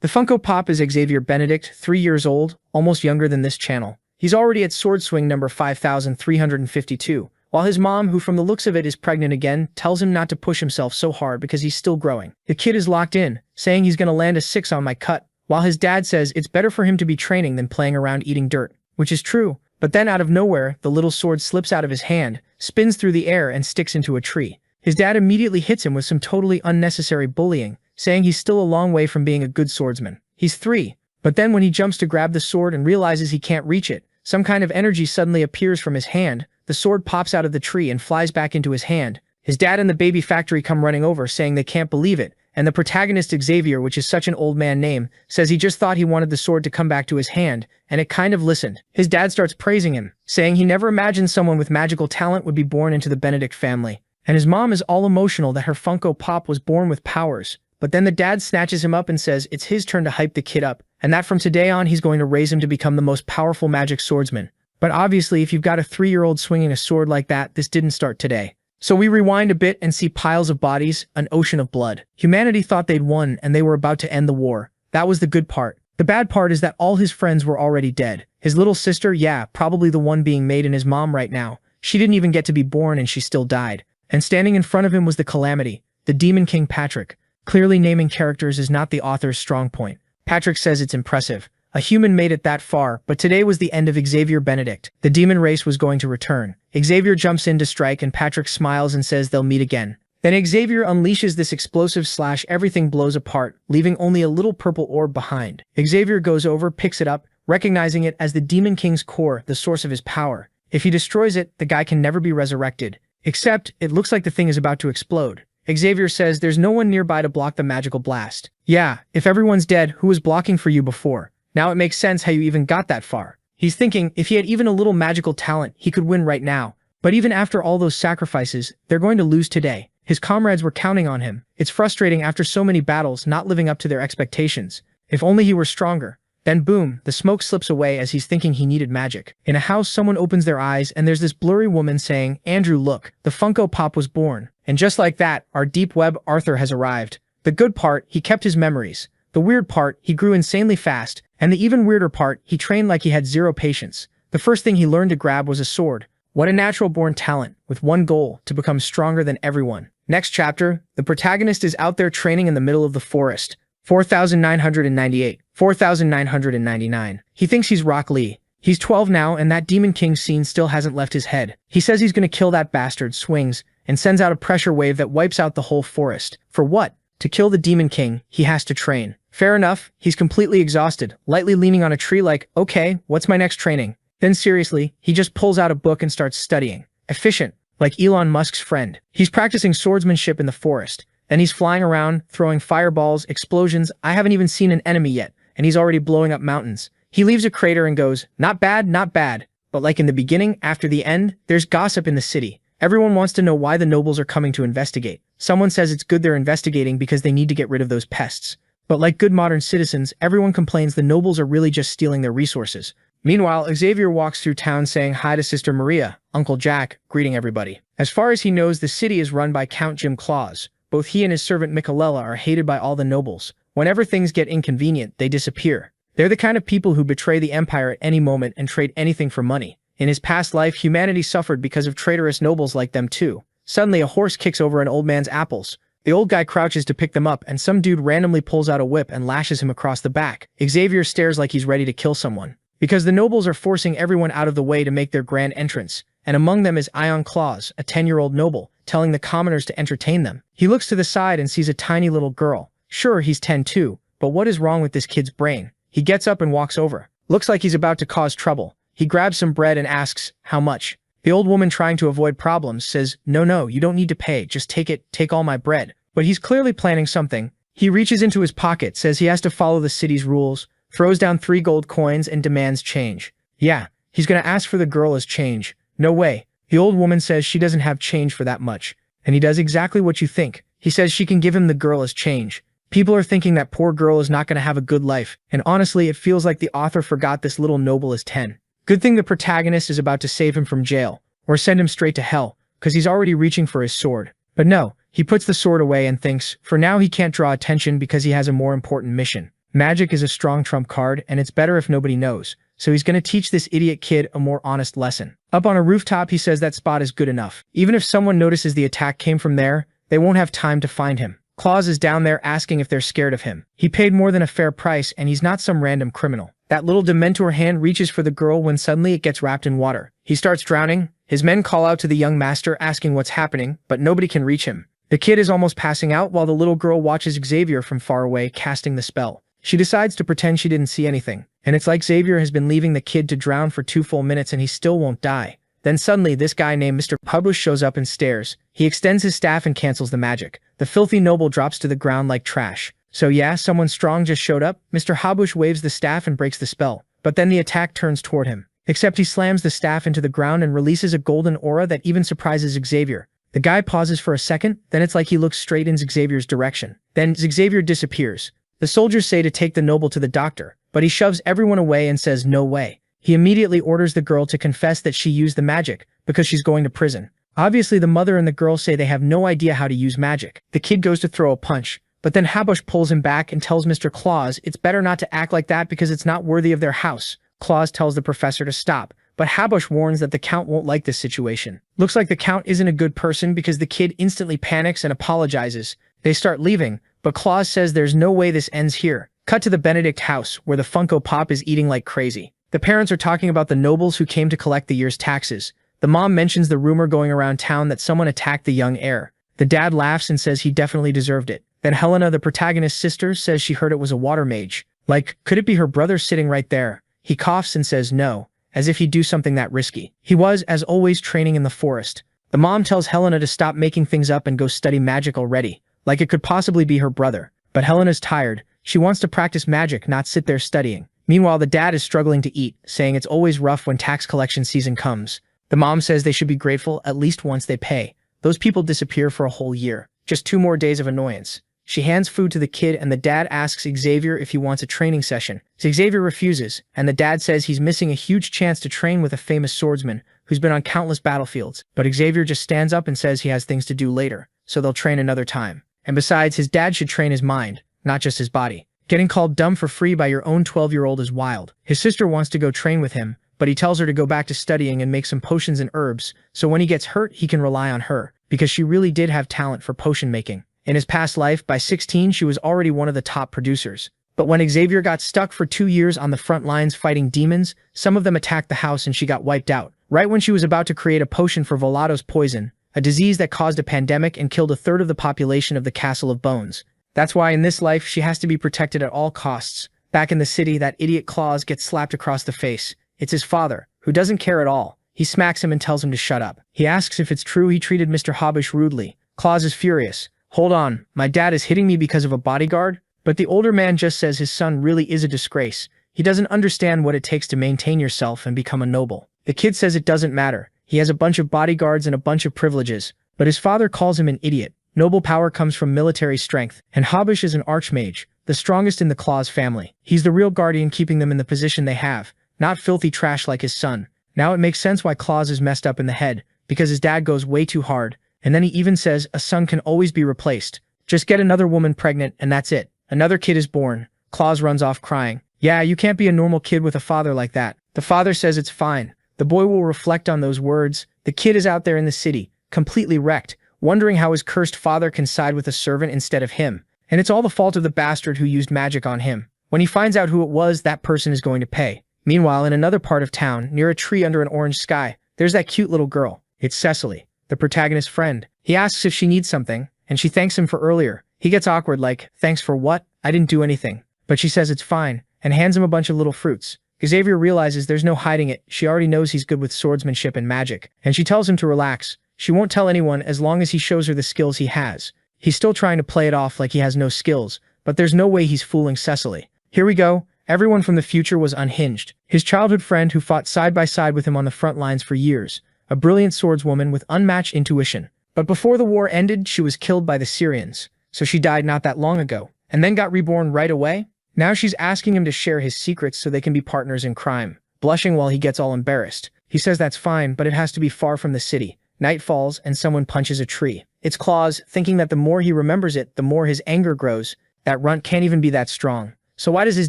The Funko Pop is Xavier Benedict, 3 years old, almost younger than this channel. He's already at sword swing number 5352, while his mom, who from the looks of it is pregnant again, tells him not to push himself so hard because he's still growing. The kid is locked in, saying he's gonna land a 6 on my cut, while his dad says it's better for him to be training than playing around eating dirt, which is true. But then out of nowhere, the little sword slips out of his hand, spins through the air and sticks into a tree. His dad immediately hits him with some totally unnecessary bullying, saying he's still a long way from being a good swordsman. He's 3. But then when he jumps to grab the sword and realizes he can't reach it, some kind of energy suddenly appears from his hand, the sword pops out of the tree and flies back into his hand. His dad and the baby factory come running over saying they can't believe it, and the protagonist Xavier, which is such an old man name, says he just thought he wanted the sword to come back to his hand, and it kind of listened. His dad starts praising him, saying he never imagined someone with magical talent would be born into the Benedict family. And his mom is all emotional that her Funko Pop was born with powers. But then the dad snatches him up and says it's his turn to hype the kid up, and that from today on he's going to raise him to become the most powerful magic swordsman. But obviously if you've got a 3-year-old swinging a sword like that, this didn't start today. So we rewind a bit and see piles of bodies, an ocean of blood. Humanity thought they'd won and they were about to end the war. That was the good part. The bad part is that all his friends were already dead. His little sister, yeah, probably the one being made in his mom right now. She didn't even get to be born and she still died. And standing in front of him was the calamity, the Demon King Patrick. Clearly naming characters is not the author's strong point. Patrick says it's impressive. A human made it that far, but today was the end of Xavier Benedict. The demon race was going to return. Xavier jumps in to strike and Patrick smiles and says they'll meet again. Then Xavier unleashes this explosive slash everything blows apart, leaving only a little purple orb behind. Xavier goes over, picks it up, recognizing it as the Demon King's core, the source of his power. If he destroys it, the guy can never be resurrected. Except, it looks like the thing is about to explode. Xavier says there's no one nearby to block the magical blast. Yeah, if everyone's dead, who was blocking for you before? Now it makes sense how you even got that far. He's thinking, if he had even a little magical talent, he could win right now. But even after all those sacrifices, they're going to lose today. His comrades were counting on him. It's frustrating after so many battles not living up to their expectations. If only he were stronger. Then boom, the smoke slips away as he's thinking he needed magic. In a house, someone opens their eyes and there's this blurry woman saying, Andrew, look, the Funko Pop was born. And just like that, our deep web Arthur has arrived. The good part, he kept his memories. The weird part, he grew insanely fast. And the even weirder part, he trained like he had 0 patience. The first thing he learned to grab was a sword. What a natural-born talent, with one goal, to become stronger than everyone. Next chapter, the protagonist is out there training in the middle of the forest. 4,998, 4,999. He thinks he's Rock Lee. He's 12 now and that Demon King scene still hasn't left his head. He says he's gonna kill that bastard, swings, and sends out a pressure wave that wipes out the whole forest. For what? To kill the Demon King, he has to train. Fair enough, he's completely exhausted, lightly leaning on a tree like, okay, what's my next training? Then seriously, he just pulls out a book and starts studying. Efficient, like Elon Musk's friend. He's practicing swordsmanship in the forest. Then he's flying around, throwing fireballs, explosions. I haven't even seen an enemy yet, and he's already blowing up mountains. He leaves a crater and goes, not bad, not bad. But like in the beginning, after the end, there's gossip in the city. Everyone wants to know why the nobles are coming to investigate. Someone says it's good they're investigating because they need to get rid of those pests. But like good modern citizens, everyone complains the nobles are really just stealing their resources. Meanwhile, Xavier walks through town saying hi to Sister Maria, Uncle Jack, greeting everybody. As far as he knows, the city is run by Count Jim Claus. Both he and his servant Michelella are hated by all the nobles. Whenever things get inconvenient, they disappear. They're the kind of people who betray the empire at any moment and trade anything for money. In his past life, humanity suffered because of traitorous nobles like them too. Suddenly, a horse kicks over an old man's apples. The old guy crouches to pick them up and some dude randomly pulls out a whip and lashes him across the back. Xavier stares like he's ready to kill someone. Because the nobles are forcing everyone out of the way to make their grand entrance. And among them is Ion Claus, a 10-year-old noble, telling the commoners to entertain them. He looks to the side and sees a tiny little girl. Sure, he's 10 too, but what is wrong with this kid's brain? He gets up and walks over. Looks like he's about to cause trouble. He grabs some bread and asks, how much? The old woman, trying to avoid problems, says, no, you don't need to pay, just take it, take all my bread. But he's clearly planning something. He reaches into his pocket, says he has to follow the city's rules, throws down 3 gold coins and demands change. Yeah, he's gonna ask for the girl as change. No way. The old woman says she doesn't have change for that much. And he does exactly what you think. He says she can give him the girl as change. People are thinking that poor girl is not gonna have a good life, and honestly it feels like the author forgot this little noble is 10. Good thing the protagonist is about to save him from jail, or send him straight to hell, cause he's already reaching for his sword. But no, he puts the sword away and thinks, for now he can't draw attention because he has a more important mission. Magic is a strong trump card, and it's better if nobody knows. So he's gonna teach this idiot kid a more honest lesson. Up on a rooftop, he says that spot is good enough. Even if someone notices the attack came from there, they won't have time to find him. Claus is down there asking if they're scared of him. He paid more than a fair price, and he's not some random criminal. That little Dementor hand reaches for the girl when suddenly it gets wrapped in water. He starts drowning. His men call out to the young master asking what's happening, but nobody can reach him. The kid is almost passing out while the little girl watches Xavier from far away casting the spell. She decides to pretend she didn't see anything, and it's like Xavier has been leaving the kid to drown for 2 full minutes and he still won't die. Then suddenly this guy named Mr. Publish shows up and stares. He extends his staff and cancels the magic. The filthy noble drops to the ground like trash. So yeah, someone strong just showed up. Mr. Habush waves the staff and breaks the spell. But then the attack turns toward him. Except he slams the staff into the ground and releases a golden aura that even surprises Xavier. The guy pauses for a second, then it's like he looks straight in Xavier's direction. Then Xavier disappears. The soldiers say to take the noble to the doctor, but he shoves everyone away and says no way. He immediately orders the girl to confess that she used the magic, because she's going to prison. Obviously the mother and the girl say they have no idea how to use magic. The kid goes to throw a punch, but then Habush pulls him back and tells Mr. Claus it's better not to act like that because it's not worthy of their house. Claus tells the professor to stop, but Habush warns that the Count won't like this situation. Looks like the Count isn't a good person because the kid instantly panics and apologizes. They start leaving, but Claus says there's no way this ends here. Cut to the Benedict house, where the Funko Pop is eating like crazy. The parents are talking about the nobles who came to collect the year's taxes. The mom mentions the rumor going around town that someone attacked the young heir. The dad laughs and says he definitely deserved it. Then Helena, the protagonist's sister, says she heard it was a water mage. Like, could it be her brother sitting right there? He coughs and says no, as if he'd do something that risky. He was, as always, training in the forest. The mom tells Helena to stop making things up and go study magic already, like it could possibly be her brother. But Helena's tired. She wants to practice magic, not sit there studying. Meanwhile, the dad is struggling to eat, saying it's always rough when tax collection season comes. The mom says they should be grateful at least once they pay. Those people disappear for a whole year. Just 2 more days of annoyance. She hands food to the kid and the dad asks Xavier if he wants a training session. Xavier refuses, and the dad says he's missing a huge chance to train with a famous swordsman who's been on countless battlefields. But Xavier just stands up and says he has things to do later, so they'll train another time. And besides, his dad should train his mind, not just his body. Getting called dumb for free by your own 12-year-old is wild. His sister wants to go train with him, but he tells her to go back to studying and make some potions and herbs, so when he gets hurt, he can rely on her, because she really did have talent for potion making. In his past life, by 16, she was already one of the top producers. But when Xavier got stuck for 2 years on the front lines fighting demons, some of them attacked the house and she got wiped out. Right when she was about to create a potion for Volado's poison, a disease that caused a pandemic and killed 1/3 of the population of the Castle of Bones. That's why in this life, she has to be protected at all costs. Back in the city, that idiot Claus gets slapped across the face. It's his father, who doesn't care at all. He smacks him and tells him to shut up. He asks if it's true he treated Mr. Habush rudely. Claus is furious. Hold on, my dad is hitting me because of a bodyguard? But the older man just says his son really is a disgrace. He doesn't understand what it takes to maintain yourself and become a noble. The kid says it doesn't matter. He has a bunch of bodyguards and a bunch of privileges. But his father calls him an idiot. Noble power comes from military strength, and Habush is an archmage, the strongest in the Claus family. He's the real guardian keeping them in the position they have, not filthy trash like his son. Now it makes sense why Claus is messed up in the head, because his dad goes way too hard. And then he even says a son can always be replaced. Just get another woman pregnant and that's it. Another kid is born. Claus runs off crying. Yeah, you can't be a normal kid with a father like that. The father says it's fine. The boy will reflect on those words. The kid is out there in the city, completely wrecked, wondering how his cursed father can side with a servant instead of him. And it's all the fault of the bastard who used magic on him. When he finds out who it was, that person is going to pay. Meanwhile, in another part of town, near a tree under an orange sky, there's that cute little girl. It's Cecily, the protagonist's friend. He asks if she needs something, and she thanks him for earlier. He gets awkward like, thanks for what? I didn't do anything. But she says it's fine, and hands him a bunch of little fruits. Xavier realizes there's no hiding it. She already knows he's good with swordsmanship and magic, and she tells him to relax. She won't tell anyone as long as he shows her the skills he has. He's still trying to play it off like he has no skills, but there's no way he's fooling Cecily. Here we go. Everyone from the future was unhinged. His childhood friend who fought side by side with him on the front lines for years. A brilliant swordswoman with unmatched intuition. But before the war ended, she was killed by the Syrians. So she died not that long ago, and then got reborn right away? Now she's asking him to share his secrets so they can be partners in crime. Blushing while he gets all embarrassed. He says that's fine, but it has to be far from the city. Night falls, and someone punches a tree. It's Claus, thinking that the more he remembers it, the more his anger grows. That runt can't even be that strong. So why does his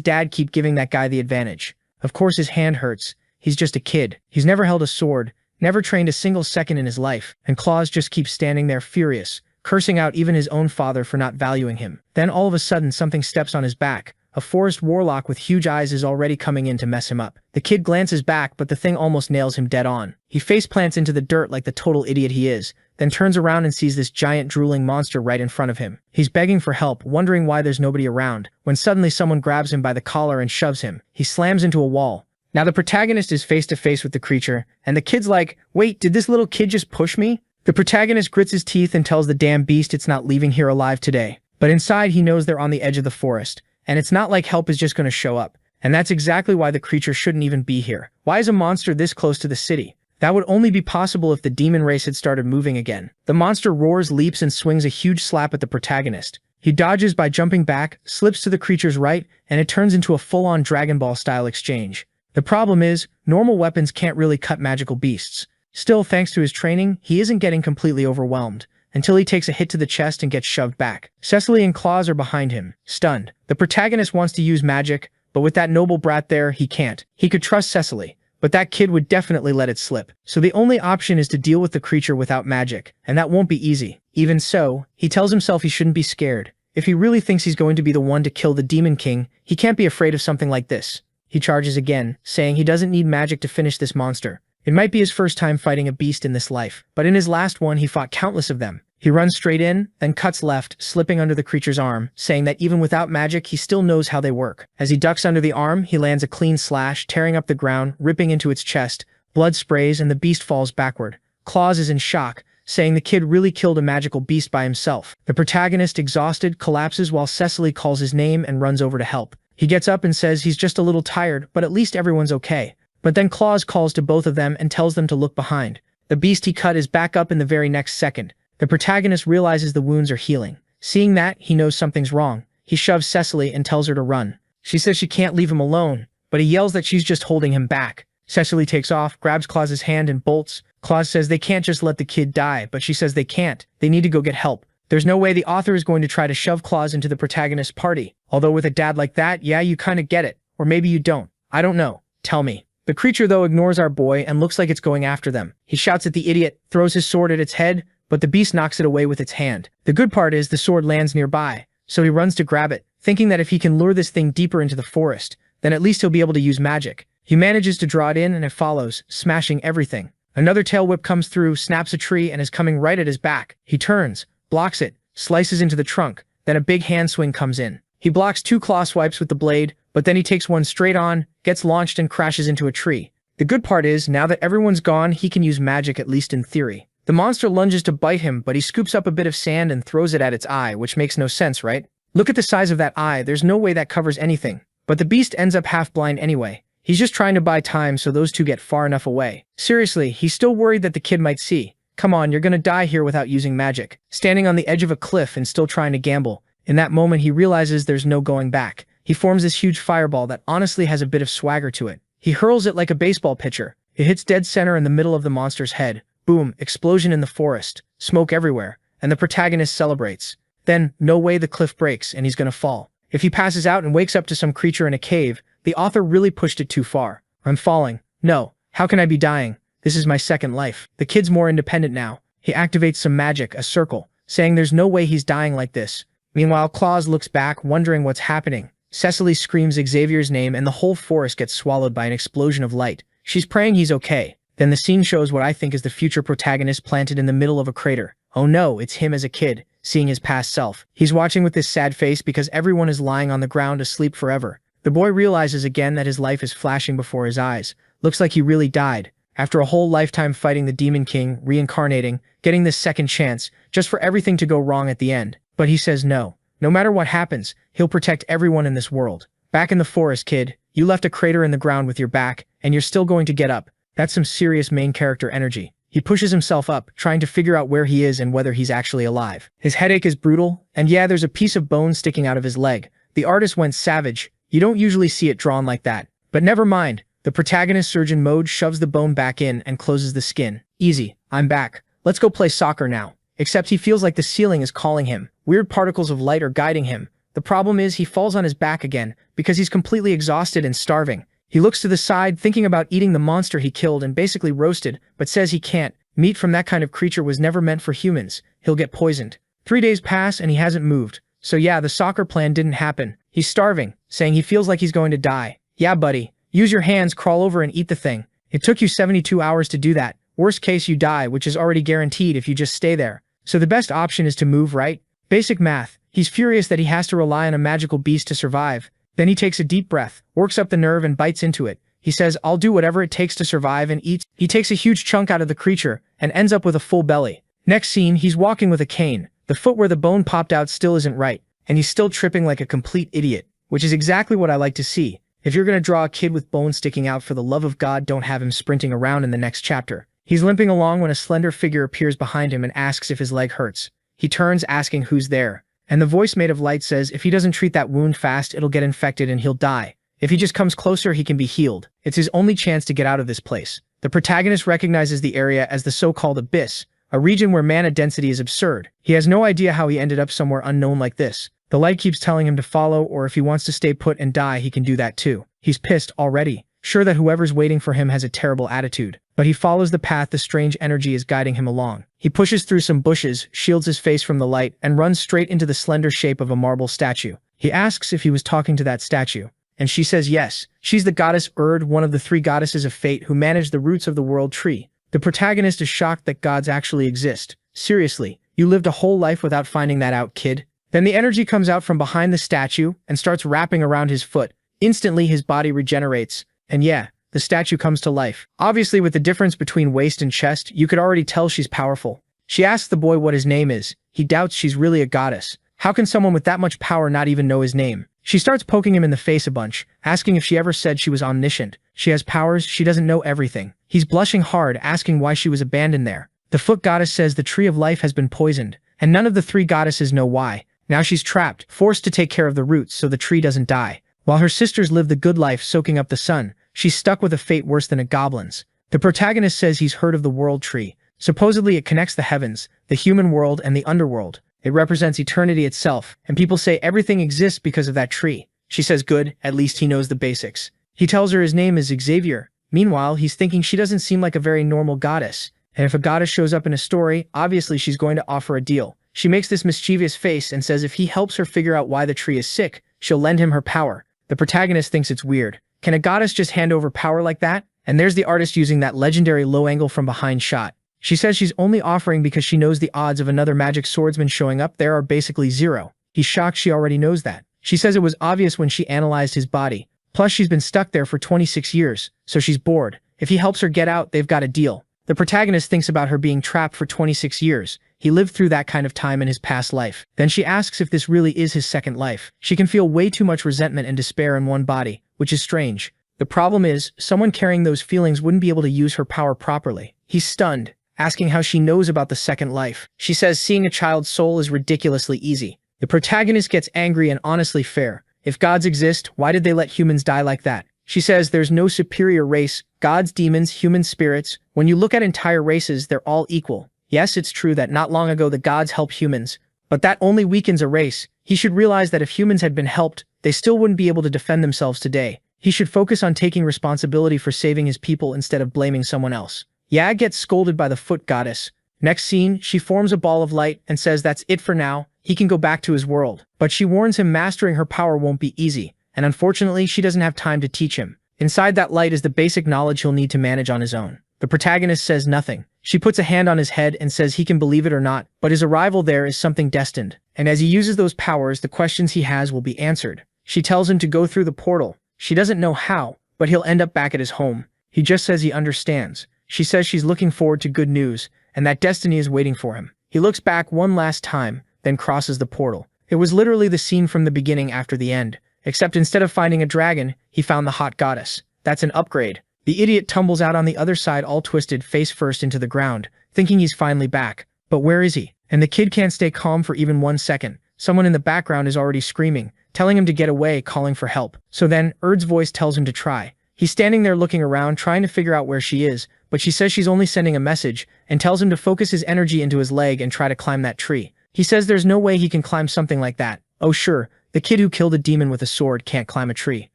dad keep giving that guy the advantage? Of course his hand hurts. He's just a kid. He's never held a sword, never trained a single second in his life, and Claus just keeps standing there furious, cursing out even his own father for not valuing him. Then all of a sudden something steps on his back. A forest warlock with huge eyes is already coming in to mess him up. The kid glances back, but the thing almost nails him dead on. He face plants into the dirt like the total idiot he is, then turns around and sees this giant drooling monster right in front of him. He's begging for help, wondering why there's nobody around, when suddenly someone grabs him by the collar and shoves him. He slams into a wall. Now the protagonist is face to face with the creature, and the kid's like, "Wait, did this little kid just push me?" The protagonist grits his teeth and tells the damn beast it's not leaving here alive today. But inside he knows they're on the edge of the forest, and it's not like help is just going to show up. And that's exactly why the creature shouldn't even be here. Why is a monster this close to the city? That would only be possible if the demon race had started moving again. The monster roars, leaps, and swings a huge slap at the protagonist. He dodges by jumping back, slips to the creature's right, and it turns into a full-on Dragon Ball-style exchange. The problem is, normal weapons can't really cut magical beasts. Still, thanks to his training, he isn't getting completely overwhelmed, until he takes a hit to the chest and gets shoved back. Cecily and Claus are behind him, stunned. The protagonist wants to use magic, but with that noble brat there, he can't. He could trust Cecily, but that kid would definitely let it slip. So the only option is to deal with the creature without magic, and that won't be easy. Even so, he tells himself he shouldn't be scared. If he really thinks he's going to be the one to kill the Demon King, he can't be afraid of something like this. He charges again, saying he doesn't need magic to finish this monster. It might be his first time fighting a beast in this life, but in his last one he fought countless of them. He runs straight in, then cuts left, slipping under the creature's arm, saying that even without magic he still knows how they work. As he ducks under the arm, he lands a clean slash, tearing up the ground, ripping into its chest. Blood sprays and the beast falls backward. Claus is in shock, saying the kid really killed a magical beast by himself. The protagonist, exhausted, collapses while Cecily calls his name and runs over to help. He gets up and says he's just a little tired, but at least everyone's okay. But then Claus calls to both of them and tells them to look behind. The beast he cut is back up in the very next second. The protagonist realizes the wounds are healing. Seeing that, he knows something's wrong. He shoves Cecily and tells her to run. She says she can't leave him alone, but he yells that she's just holding him back. Cecily takes off, grabs Claus's hand and bolts. Claus says they can't just let the kid die, but she says they can't. They need to go get help. There's no way the author is going to try to shove Claus into the protagonist's party. Although with a dad like that, yeah, you kinda get it. Or maybe you don't. I don't know. Tell me. The creature, though, ignores our boy and looks like it's going after them. He shouts at the idiot, throws his sword at its head, but the beast knocks it away with its hand. The good part is the sword lands nearby, so he runs to grab it, thinking that if he can lure this thing deeper into the forest, then at least he'll be able to use magic. He manages to draw it in and it follows, smashing everything. Another tail whip comes through, snaps a tree, and is coming right at his back. He turns, blocks it, slices into the trunk, then a big hand swing comes in. He blocks 2 claw swipes with the blade, but then he takes one straight on, gets launched and crashes into a tree. The good part is, now that everyone's gone, he can use magic, at least in theory. The monster lunges to bite him, but he scoops up a bit of sand and throws it at its eye, which makes no sense, right? Look at the size of that eye, there's no way that covers anything. But the beast ends up half blind anyway. He's just trying to buy time so those two get far enough away. Seriously, he's still worried that the kid might see. Come on, you're gonna die here without using magic. Standing on the edge of a cliff and still trying to gamble. In that moment, he realizes there's no going back. He forms this huge fireball that honestly has a bit of swagger to it. He hurls it like a baseball pitcher. It hits dead center in the middle of the monster's head. Boom, explosion in the forest, smoke everywhere, and the protagonist celebrates. Then, no way, the cliff breaks and he's gonna fall. If he passes out and wakes up to some creature in a cave, the author really pushed it too far. I'm falling. No, how can I be dying? This is my second life. The kid's more independent now. He activates some magic, a circle, saying there's no way he's dying like this. Meanwhile, Claus looks back, wondering what's happening. Cecily screams Xavier's name and the whole forest gets swallowed by an explosion of light. She's praying he's okay. Then the scene shows what I think is the future protagonist planted in the middle of a crater. Oh no, it's him as a kid, seeing his past self. He's watching with this sad face because everyone is lying on the ground asleep forever. The boy realizes again that his life is flashing before his eyes. Looks like he really died. After a whole lifetime fighting the Demon King, reincarnating, getting this second chance, just for everything to go wrong at the end. But he says no. No matter what happens, he'll protect everyone in this world. Back in the forest, kid, you left a crater in the ground with your back, and you're still going to get up. That's some serious main character energy. He pushes himself up, trying to figure out where he is and whether he's actually alive. His headache is brutal, and yeah, there's a piece of bone sticking out of his leg. The artist went savage. You don't usually see it drawn like that. But never mind. The protagonist, surgeon mode, shoves the bone back in and closes the skin. Easy. I'm back. Let's go play soccer now. Except he feels like the ceiling is calling him. Weird particles of light are guiding him, The problem is he falls on his back again because he's completely exhausted and starving. He looks to the side thinking about eating the monster he killed and basically roasted, but says he can't. Meat from that kind of creature was never meant for humans. He'll get poisoned. 3 days pass and he hasn't moved. So yeah, the soccer plan didn't happen. He's starving, saying he feels like he's going to die. Yeah, buddy. Use your hands, crawl over and eat the thing. It took you 72 hours to do that. Worst case, you die, which is already guaranteed if you just stay there. So the best option is to move, right? Basic math. He's furious that he has to rely on a magical beast to survive. Then he takes a deep breath, works up the nerve and bites into it. He says, I'll do whatever it takes to survive, and eats. He takes a huge chunk out of the creature and ends up with a full belly. Next scene, he's walking with a cane. The foot where the bone popped out still isn't right, and he's still tripping like a complete idiot, which is exactly what I like to see. If you're gonna draw a kid with bones sticking out, for the love of God, don't have him sprinting around in the next chapter. He's limping along when a slender figure appears behind him and asks if his leg hurts. He turns, asking who's there, and the voice made of light says if he doesn't treat that wound fast, it'll get infected and he'll die. If he just comes closer, he can be healed. It's his only chance to get out of this place. The protagonist recognizes the area as the so-called abyss, a region where mana density is absurd. He has no idea how he ended up somewhere unknown like this. The light keeps telling him to follow, or if he wants to stay put and die, he can do that too. He's pissed already, sure that whoever's waiting for him has a terrible attitude. But he follows the path the strange energy is guiding him along. He pushes through some bushes, shields his face from the light, and runs straight into the slender shape of a marble statue. He asks if he was talking to that statue, and she says yes. She's the goddess Urd, one of the 3 goddesses of fate who manage the roots of the world tree. The protagonist is shocked that gods actually exist. Seriously, you lived a whole life without finding that out, kid? Then the energy comes out from behind the statue and starts wrapping around his foot. Instantly, his body regenerates, and yeah, the statue comes to life. Obviously, with the difference between waist and chest, you could already tell she's powerful. She asks the boy what his name is. He doubts she's really a goddess. How can someone with that much power not even know his name? She starts poking him in the face a bunch, asking if she ever said she was omniscient. She has powers, she doesn't know everything. He's blushing hard, asking why she was abandoned there. The foot goddess says the tree of life has been poisoned, and none of the 3 goddesses know why. Now she's trapped, forced to take care of the roots so the tree doesn't die. While her sisters live the good life soaking up the sun, she's stuck with a fate worse than a goblin's. The protagonist says he's heard of the world tree. Supposedly it connects the heavens, the human world, and the underworld. It represents eternity itself, and people say everything exists because of that tree. She says good, at least he knows the basics. He tells her his name is Xavier. Meanwhile, he's thinking she doesn't seem like a very normal goddess, and if a goddess shows up in a story, obviously she's going to offer a deal. She makes this mischievous face and says if he helps her figure out why the tree is sick, she'll lend him her power. The protagonist thinks it's weird. Can a goddess just hand over power like that? And there's the artist using that legendary low angle from behind shot. She says she's only offering because she knows the odds of another magic swordsman showing up there are basically 0. He's shocked she already knows that. She says it was obvious when she analyzed his body. Plus she's been stuck there for 26 years, so she's bored. If he helps her get out, they've got a deal. The protagonist thinks about her being trapped for 26 years. He lived through that kind of time in his past life. Then she asks if this really is his second life. She can feel way too much resentment and despair in one body, which is strange. The problem is, someone carrying those feelings wouldn't be able to use her power properly. He's stunned, asking how she knows about the second life. She says seeing a child's soul is ridiculously easy. The protagonist gets angry and honestly fair. If gods exist, why did they let humans die like that? She says there's no superior race, gods, demons, human spirits. When you look at entire races, they're all equal. Yes, it's true that not long ago the gods helped humans, but that only weakens a race. He should realize that if humans had been helped, they still wouldn't be able to defend themselves today. He should focus on taking responsibility for saving his people instead of blaming someone else. Yag gets scolded by the foot goddess. Next scene, she forms a ball of light and says that's it for now, he can go back to his world. But she warns him mastering her power won't be easy, and unfortunately she doesn't have time to teach him. Inside that light is the basic knowledge he'll need to manage on his own. The protagonist says nothing. She puts a hand on his head and says he can believe it or not, but his arrival there is something destined. And as he uses those powers, the questions he has will be answered. She tells him to go through the portal. She doesn't know how, but he'll end up back at his home. He just says he understands. She says she's looking forward to good news, and that destiny is waiting for him. He looks back one last time, then crosses the portal. It was literally the scene from the beginning after the end, except instead of finding a dragon, he found the hot goddess. That's an upgrade. The idiot tumbles out on the other side all twisted face first into the ground, thinking he's finally back. But where is he? And the kid can't stay calm for even 1 second. Someone in the background is already screaming, telling him to get away, calling for help. So then, Erd's voice tells him to try. He's standing there looking around, trying to figure out where she is, but she says she's only sending a message, and tells him to focus his energy into his leg and try to climb that tree. He says there's no way he can climb something like that. Oh sure, The kid who killed a demon with a sword can't climb a tree.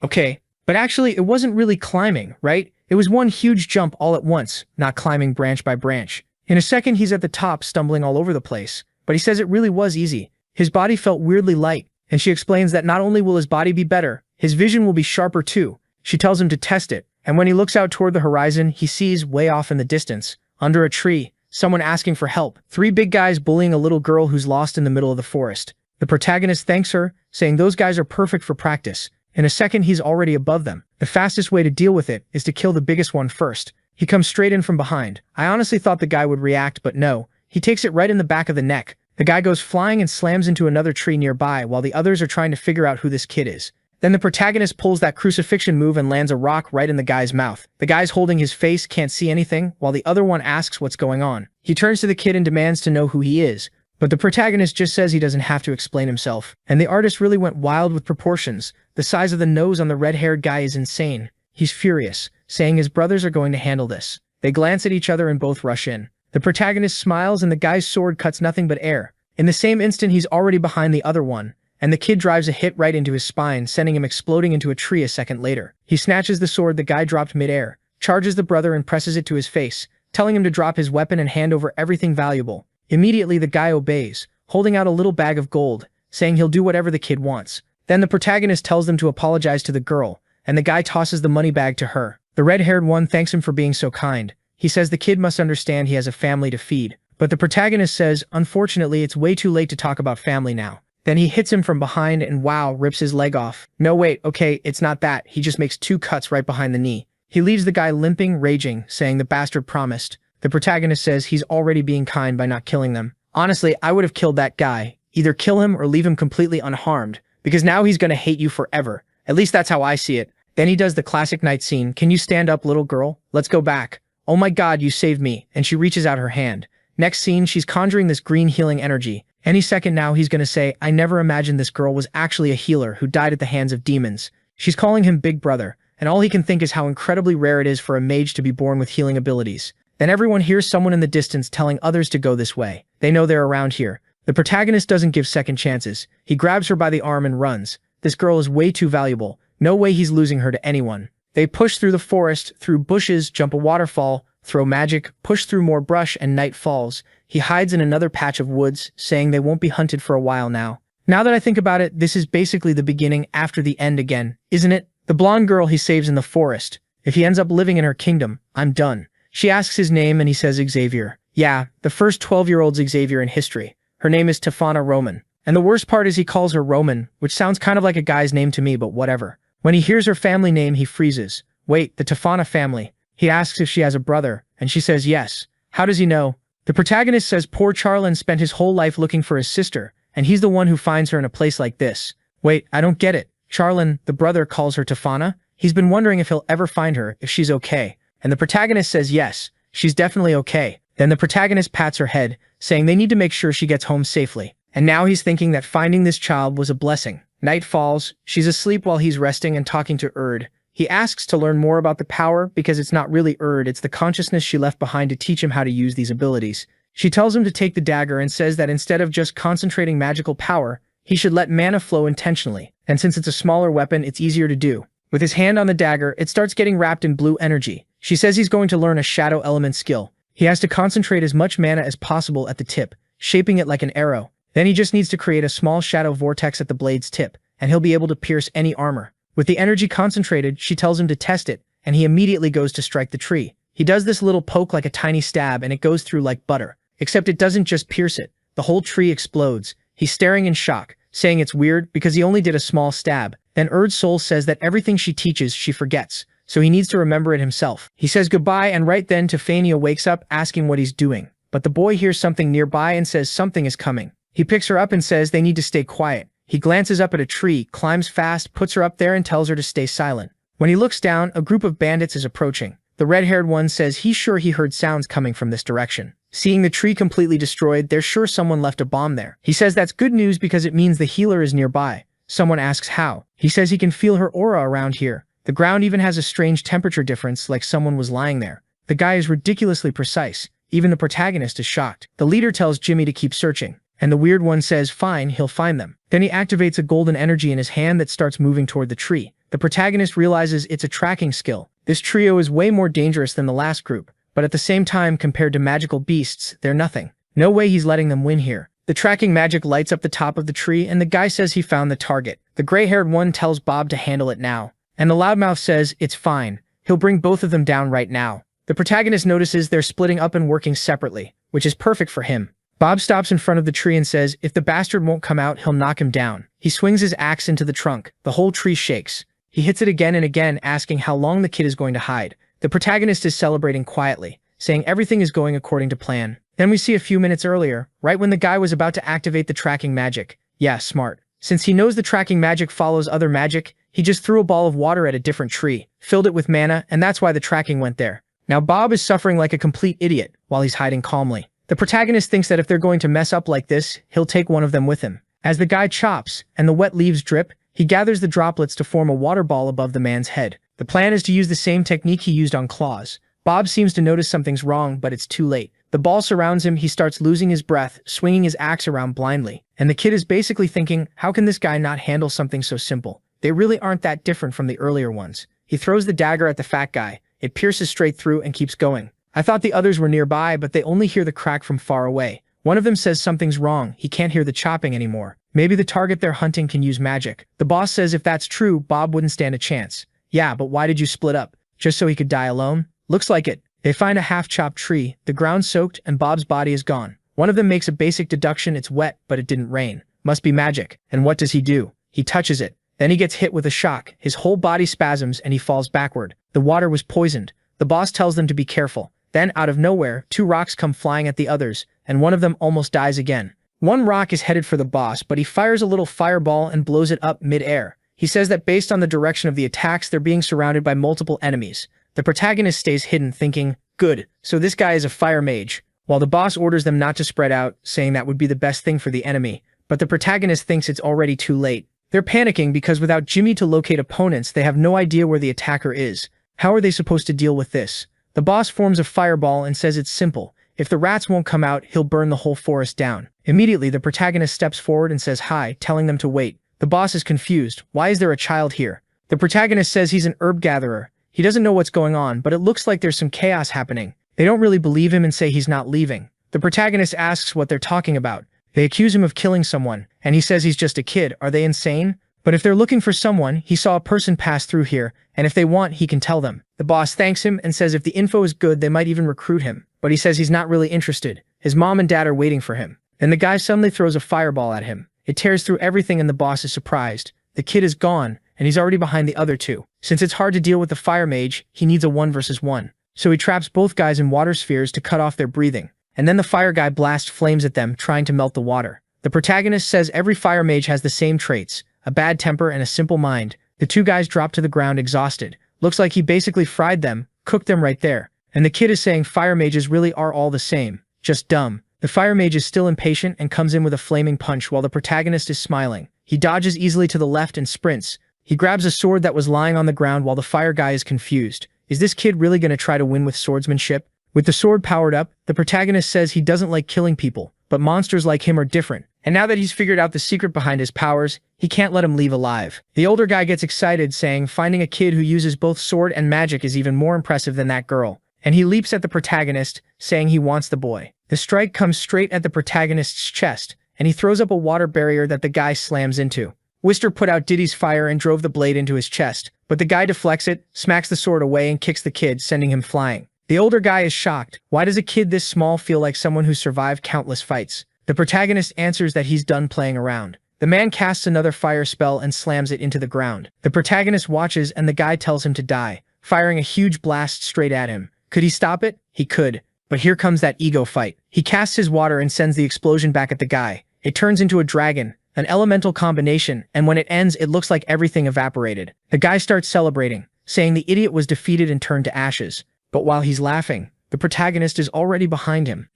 Okay, but actually it wasn't really climbing, right? It was one huge jump all at once, not climbing branch by branch. In a second he's at the top, stumbling all over the place. But he says it really was easy. His body felt weirdly light, and she explains that not only will his body be better, his vision will be sharper too. She tells him to test it, and when he looks out toward the horizon, he sees, way off in the distance, under a tree, someone asking for help. 3 big guys bullying a little girl who's lost in the middle of the forest. The protagonist thanks her, saying those guys are perfect for practice. In a second he's already above them. The fastest way to deal with it is to kill the biggest one first. He comes straight in from behind. I honestly thought the guy would react, but no. He takes it right in the back of the neck. The guy goes flying and slams into another tree nearby while the others are trying to figure out who this kid is. Then the protagonist pulls that crucifixion move and lands a rock right in the guy's mouth. The guy's holding his face, can't see anything, while the other one asks what's going on. He turns to the kid and demands to know who he is. But the protagonist just says he doesn't have to explain himself. And the artist really went wild with proportions. The size of the nose on the red-haired guy is insane. He's furious, saying his brothers are going to handle this. They glance at each other and both rush in. The protagonist smiles and the guy's sword cuts nothing but air. In the same instant he's already behind the other one, and the kid drives a hit right into his spine, sending him exploding into a tree a second later. He snatches the sword the guy dropped mid-air, charges the brother and presses it to his face, telling him to drop his weapon and hand over everything valuable. Immediately the guy obeys, holding out a little bag of gold, saying he'll do whatever the kid wants. Then the protagonist tells them to apologize to the girl, and the guy tosses the money bag to her. The red-haired one thanks him for being so kind. He says the kid must understand he has a family to feed. But the protagonist says, unfortunately, it's way too late to talk about family now. Then he hits him from behind and wow, rips his leg off. No wait, okay, it's not that. He just makes 2 cuts right behind the knee. He leaves the guy limping, raging, saying the bastard promised. The protagonist says he's already being kind by not killing them. Honestly, I would have killed that guy. Either kill him or leave him completely unharmed, because now he's gonna hate you forever. At least that's how I see it. Then he does the classic night scene. Can you stand up, little girl? Let's go back. Oh my god, you saved me. And she reaches out her hand. Next scene, she's conjuring this green healing energy. Any second now he's gonna say, I never imagined this girl was actually a healer who died at the hands of demons. She's calling him Big Brother, and all he can think is how incredibly rare it is for a mage to be born with healing abilities. Then everyone hears someone in the distance telling others to go this way. They know they're around here. The protagonist doesn't give second chances. He grabs her by the arm and runs. This girl is way too valuable. No way he's losing her to anyone. They push through the forest, through bushes, jump a waterfall, throw magic, push through more brush, and night falls. He hides in another patch of woods, saying they won't be hunted for a while now. Now that I think about it, this is basically the beginning after the end again, isn't it? The blonde girl he saves in the forest. If he ends up living in her kingdom, I'm done. She asks his name and he says Xavier. Yeah, the first 12-year-old Xavier in history. Her name is Tefana Roman. And the worst part is he calls her Roman, which sounds kind of like a guy's name to me, but whatever. When he hears her family name, he freezes. Wait, the Tefana family. He asks if she has a brother, and she says yes. How does he know? The protagonist says poor Charlin spent his whole life looking for his sister, and he's the one who finds her in a place like this. Wait, I don't get it. Charlin, the brother, calls her Tefana? He's been wondering if he'll ever find her, if she's okay. And the protagonist says yes, she's definitely okay. Then the protagonist pats her head, saying they need to make sure she gets home safely. And now he's thinking that finding this child was a blessing. Night falls, she's asleep while he's resting and talking to Erd. He asks to learn more about the power because it's not really Erd, it's the consciousness she left behind to teach him how to use these abilities. She tells him to take the dagger and says that instead of just concentrating magical power, he should let mana flow intentionally. And since it's a smaller weapon, it's easier to do. With his hand on the dagger, it starts getting wrapped in blue energy. She says he's going to learn a shadow element skill. He has to concentrate as much mana as possible at the tip, shaping it like an arrow. Then he just needs to create a small shadow vortex at the blade's tip, and he'll be able to pierce any armor. With the energy concentrated, she tells him to test it, and he immediately goes to strike the tree. He does this little poke like a tiny stab, and it goes through like butter. Except it doesn't just pierce it. The whole tree explodes. He's staring in shock, saying it's weird because he only did a small stab. Then Erd's soul says that everything she teaches, she forgets, so he needs to remember it himself. He says goodbye, and right then Tefania wakes up, asking what he's doing. But the boy hears something nearby and says something is coming. He picks her up and says they need to stay quiet. He glances up at a tree, climbs fast, puts her up there and tells her to stay silent. When he looks down, a group of bandits is approaching. The red-haired one says he's sure he heard sounds coming from this direction. Seeing the tree completely destroyed, they're sure someone left a bomb there. He says that's good news because it means the healer is nearby. Someone asks how. He says he can feel her aura around here. The ground even has a strange temperature difference, like someone was lying there. The guy is ridiculously precise. Even the protagonist is shocked. The leader tells Jimmy to keep searching. And the weird one says, fine, he'll find them. Then he activates a golden energy in his hand that starts moving toward the tree. The protagonist realizes it's a tracking skill. This trio is way more dangerous than the last group, but at the same time, compared to magical beasts, they're nothing. No way he's letting them win here. The tracking magic lights up the top of the tree, and the guy says he found the target. The gray-haired one tells Bob to handle it now. And the loudmouth says, it's fine. He'll bring both of them down right now. The protagonist notices they're splitting up and working separately, which is perfect for him. Bob stops in front of the tree and says, if the bastard won't come out, he'll knock him down. He swings his axe into the trunk. The whole tree shakes. He hits it again and again, asking how long the kid is going to hide. The protagonist is celebrating quietly, saying everything is going according to plan. Then we see a few minutes earlier, right when the guy was about to activate the tracking magic. Yeah, smart. Since he knows the tracking magic follows other magic, he just threw a ball of water at a different tree, filled it with mana, and that's why the tracking went there. Now Bob is suffering like a complete idiot, while he's hiding calmly. The protagonist thinks that if they're going to mess up like this, he'll take one of them with him. As the guy chops, and the wet leaves drip, he gathers the droplets to form a water ball above the man's head. The plan is to use the same technique he used on Claws. Bob seems to notice something's wrong, but it's too late. The ball surrounds him, he starts losing his breath, swinging his axe around blindly. And the kid is basically thinking, how can this guy not handle something so simple? They really aren't that different from the earlier ones. He throws the dagger at the fat guy. It pierces straight through and keeps going. I thought the others were nearby, but they only hear the crack from far away. One of them says something's wrong, he can't hear the chopping anymore. Maybe the target they're hunting can use magic. The boss says if that's true, Bob wouldn't stand a chance. Yeah, but why did you split up? Just so he could die alone? Looks like it. They find a half-chopped tree, the ground soaked, and Bob's body is gone. One of them makes a basic deduction, it's wet, but it didn't rain. Must be magic. And what does he do? He touches it. Then he gets hit with a shock. His whole body spasms and he falls backward. The water was poisoned. The boss tells them to be careful. Then, out of nowhere, two rocks come flying at the others, and one of them almost dies again. One rock is headed for the boss, but he fires a little fireball and blows it up mid-air. He says that based on the direction of the attacks, they're being surrounded by multiple enemies. The protagonist stays hidden, thinking, good, so this guy is a fire mage, while the boss orders them not to spread out, saying that would be the best thing for the enemy. But the protagonist thinks it's already too late. They're panicking because without Jimmy to locate opponents, they have no idea where the attacker is. How are they supposed to deal with this? The boss forms a fireball and says it's simple. If the rats won't come out, he'll burn the whole forest down. Immediately, the protagonist steps forward and says hi, telling them to wait. The boss is confused. Why is there a child here? The protagonist says he's an herb gatherer. He doesn't know what's going on, but it looks like there's some chaos happening. They don't really believe him and say he's not leaving. The protagonist asks what they're talking about. They accuse him of killing someone, and he says he's just a kid. Are they insane? But if they're looking for someone, he saw a person pass through here, and if they want, he can tell them. The boss thanks him and says if the info is good, they might even recruit him. But he says he's not really interested. His mom and dad are waiting for him. Then the guy suddenly throws a fireball at him. It tears through everything and the boss is surprised. The kid is gone, and he's already behind the other two. Since it's hard to deal with the fire mage, he needs a 1 versus 1. So he traps both guys in water spheres to cut off their breathing. And then the fire guy blasts flames at them, trying to melt the water. The protagonist says every fire mage has the same traits, a bad temper and a simple mind. The two guys drop to the ground exhausted. Looks like he basically fried them, cooked them right there. And the kid is saying fire mages really are all the same, just dumb. The fire mage is still impatient and comes in with a flaming punch while the protagonist is smiling. He dodges easily to the left and sprints. He grabs a sword that was lying on the ground while the fire guy is confused. Is this kid really going to try to win with swordsmanship? With the sword powered up, the protagonist says he doesn't like killing people, but monsters like him are different. And now that he's figured out the secret behind his powers, he can't let him leave alive. The older guy gets excited, saying finding a kid who uses both sword and magic is even more impressive than that girl. And he leaps at the protagonist, saying he wants the boy. The strike comes straight at the protagonist's chest, and he throws up a water barrier that the guy slams into. Wister put out Diddy's fire and drove the blade into his chest, but the guy deflects it, smacks the sword away and kicks the kid, sending him flying. The older guy is shocked. Why does a kid this small feel like someone who survived countless fights? The protagonist answers that he's done playing around. The man casts another fire spell and slams it into the ground. The protagonist watches and the guy tells him to die, firing a huge blast straight at him. Could he stop it? He could. But here comes that ego fight. He casts his water and sends the explosion back at the guy. It turns into a dragon, an elemental combination, and when it ends, it looks like everything evaporated. The guy starts celebrating, saying the idiot was defeated and turned to ashes. But while he's laughing, the protagonist is already behind him.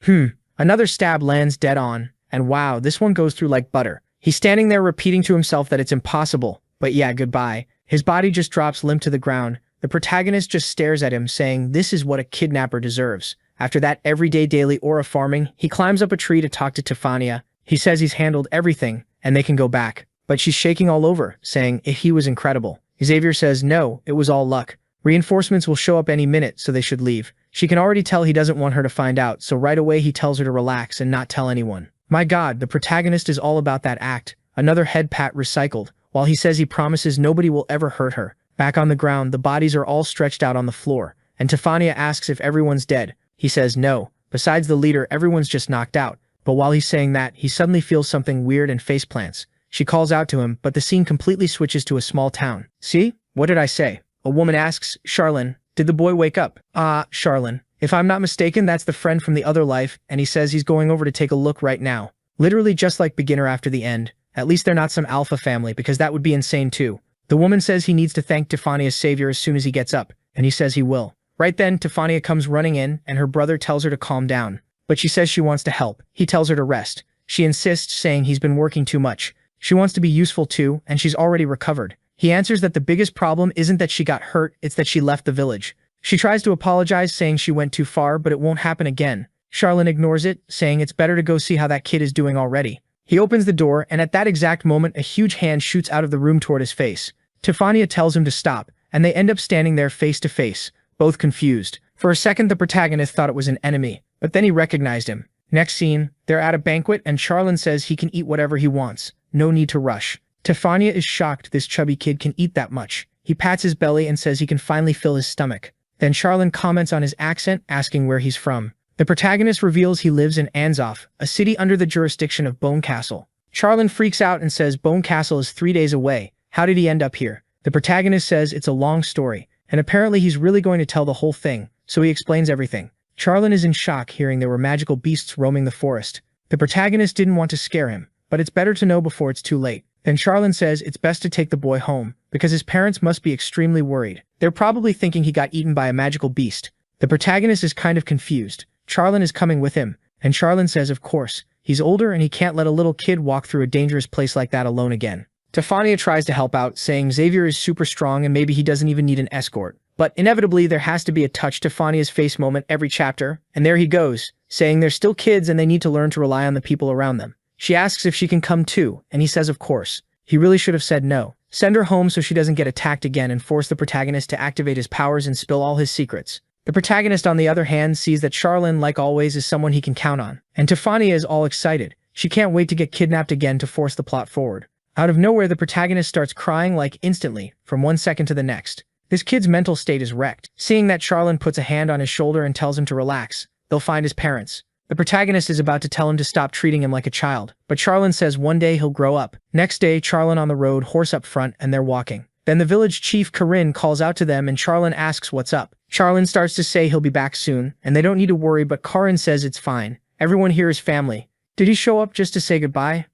Another stab lands dead on, and wow, this one goes through like butter. He's standing there repeating to himself that it's impossible, but yeah, goodbye. His body just drops limp to the ground. The protagonist just stares at him, saying this is what a kidnapper deserves. After that everyday daily aura farming, he climbs up a tree to talk to Tiffania. He says he's handled everything, and they can go back. But she's shaking all over, saying he was incredible. Xavier says no, it was all luck. Reinforcements will show up any minute, so they should leave. She can already tell he doesn't want her to find out, so right away he tells her to relax and not tell anyone. My god, the protagonist is all about that act. Another head pat recycled, while he says he promises nobody will ever hurt her. Back on the ground, the bodies are all stretched out on the floor, and Tefania asks if everyone's dead. He says no. Besides the leader, everyone's just knocked out. But while he's saying that, he suddenly feels something weird and faceplants. She calls out to him, but the scene completely switches to a small town. See? What did I say? A woman asks, Charlene, did the boy wake up? Charlene. If I'm not mistaken, that's the friend from the other life, and he says he's going over to take a look right now. Literally just like beginner after the end. At least they're not some alpha family, because that would be insane too. The woman says he needs to thank Tefania's savior as soon as he gets up, and he says he will. Right then, Tefania comes running in, and her brother tells her to calm down. But she says she wants to help. He tells her to rest. She insists, saying he's been working too much. She wants to be useful too, and she's already recovered. He answers that the biggest problem isn't that she got hurt, it's that she left the village. She tries to apologize, saying she went too far, but it won't happen again. Charlene ignores it, saying it's better to go see how that kid is doing already. He opens the door, and at that exact moment, a huge hand shoots out of the room toward his face. Tefania tells him to stop, and they end up standing there face to face, both confused. For a second, the protagonist thought it was an enemy, but then he recognized him. Next scene, they're at a banquet, and Charlene says he can eat whatever he wants. No need to rush. Tefania is shocked this chubby kid can eat that much. He pats his belly and says he can finally fill his stomach. Then Charlene comments on his accent, asking where he's from. The protagonist reveals he lives in Anzoff, a city under the jurisdiction of Bone Castle. Charlene freaks out and says Bone Castle is 3 days away. How did he end up here? The protagonist says it's a long story, and apparently he's really going to tell the whole thing, so he explains everything. Charlene is in shock hearing there were magical beasts roaming the forest. The protagonist didn't want to scare him, but it's better to know before it's too late. Then Charlene says it's best to take the boy home, because his parents must be extremely worried. They're probably thinking he got eaten by a magical beast. The protagonist is kind of confused. Charlene is coming with him, and Charlene says of course, he's older and he can't let a little kid walk through a dangerous place like that alone again. Tefania tries to help out, saying Xavier is super strong and maybe he doesn't even need an escort. But inevitably, there has to be a touch Tefania's face moment every chapter, and there he goes, saying they're still kids and they need to learn to rely on the people around them. She asks if she can come too, and he says of course. He really should have said no. Send her home so she doesn't get attacked again and force the protagonist to activate his powers and spill all his secrets. The protagonist, on the other hand, sees that Charlene, like always, is someone he can count on. And Tefania is all excited. She can't wait to get kidnapped again to force the plot forward. Out of nowhere, the protagonist starts crying like instantly, from 1 second to the next. This kid's mental state is wrecked. Seeing that Charlene puts a hand on his shoulder and tells him to relax, they'll find his parents. The protagonist is about to tell him to stop treating him like a child, but Charlene says one day he'll grow up. Next day, Charlene on the road, horse up front, and they're walking. Then the village chief Corinne calls out to them and Charlene asks what's up. Charlene starts to say he'll be back soon, and they don't need to worry, but Corinne says it's fine. Everyone here is family. Did he show up just to say goodbye?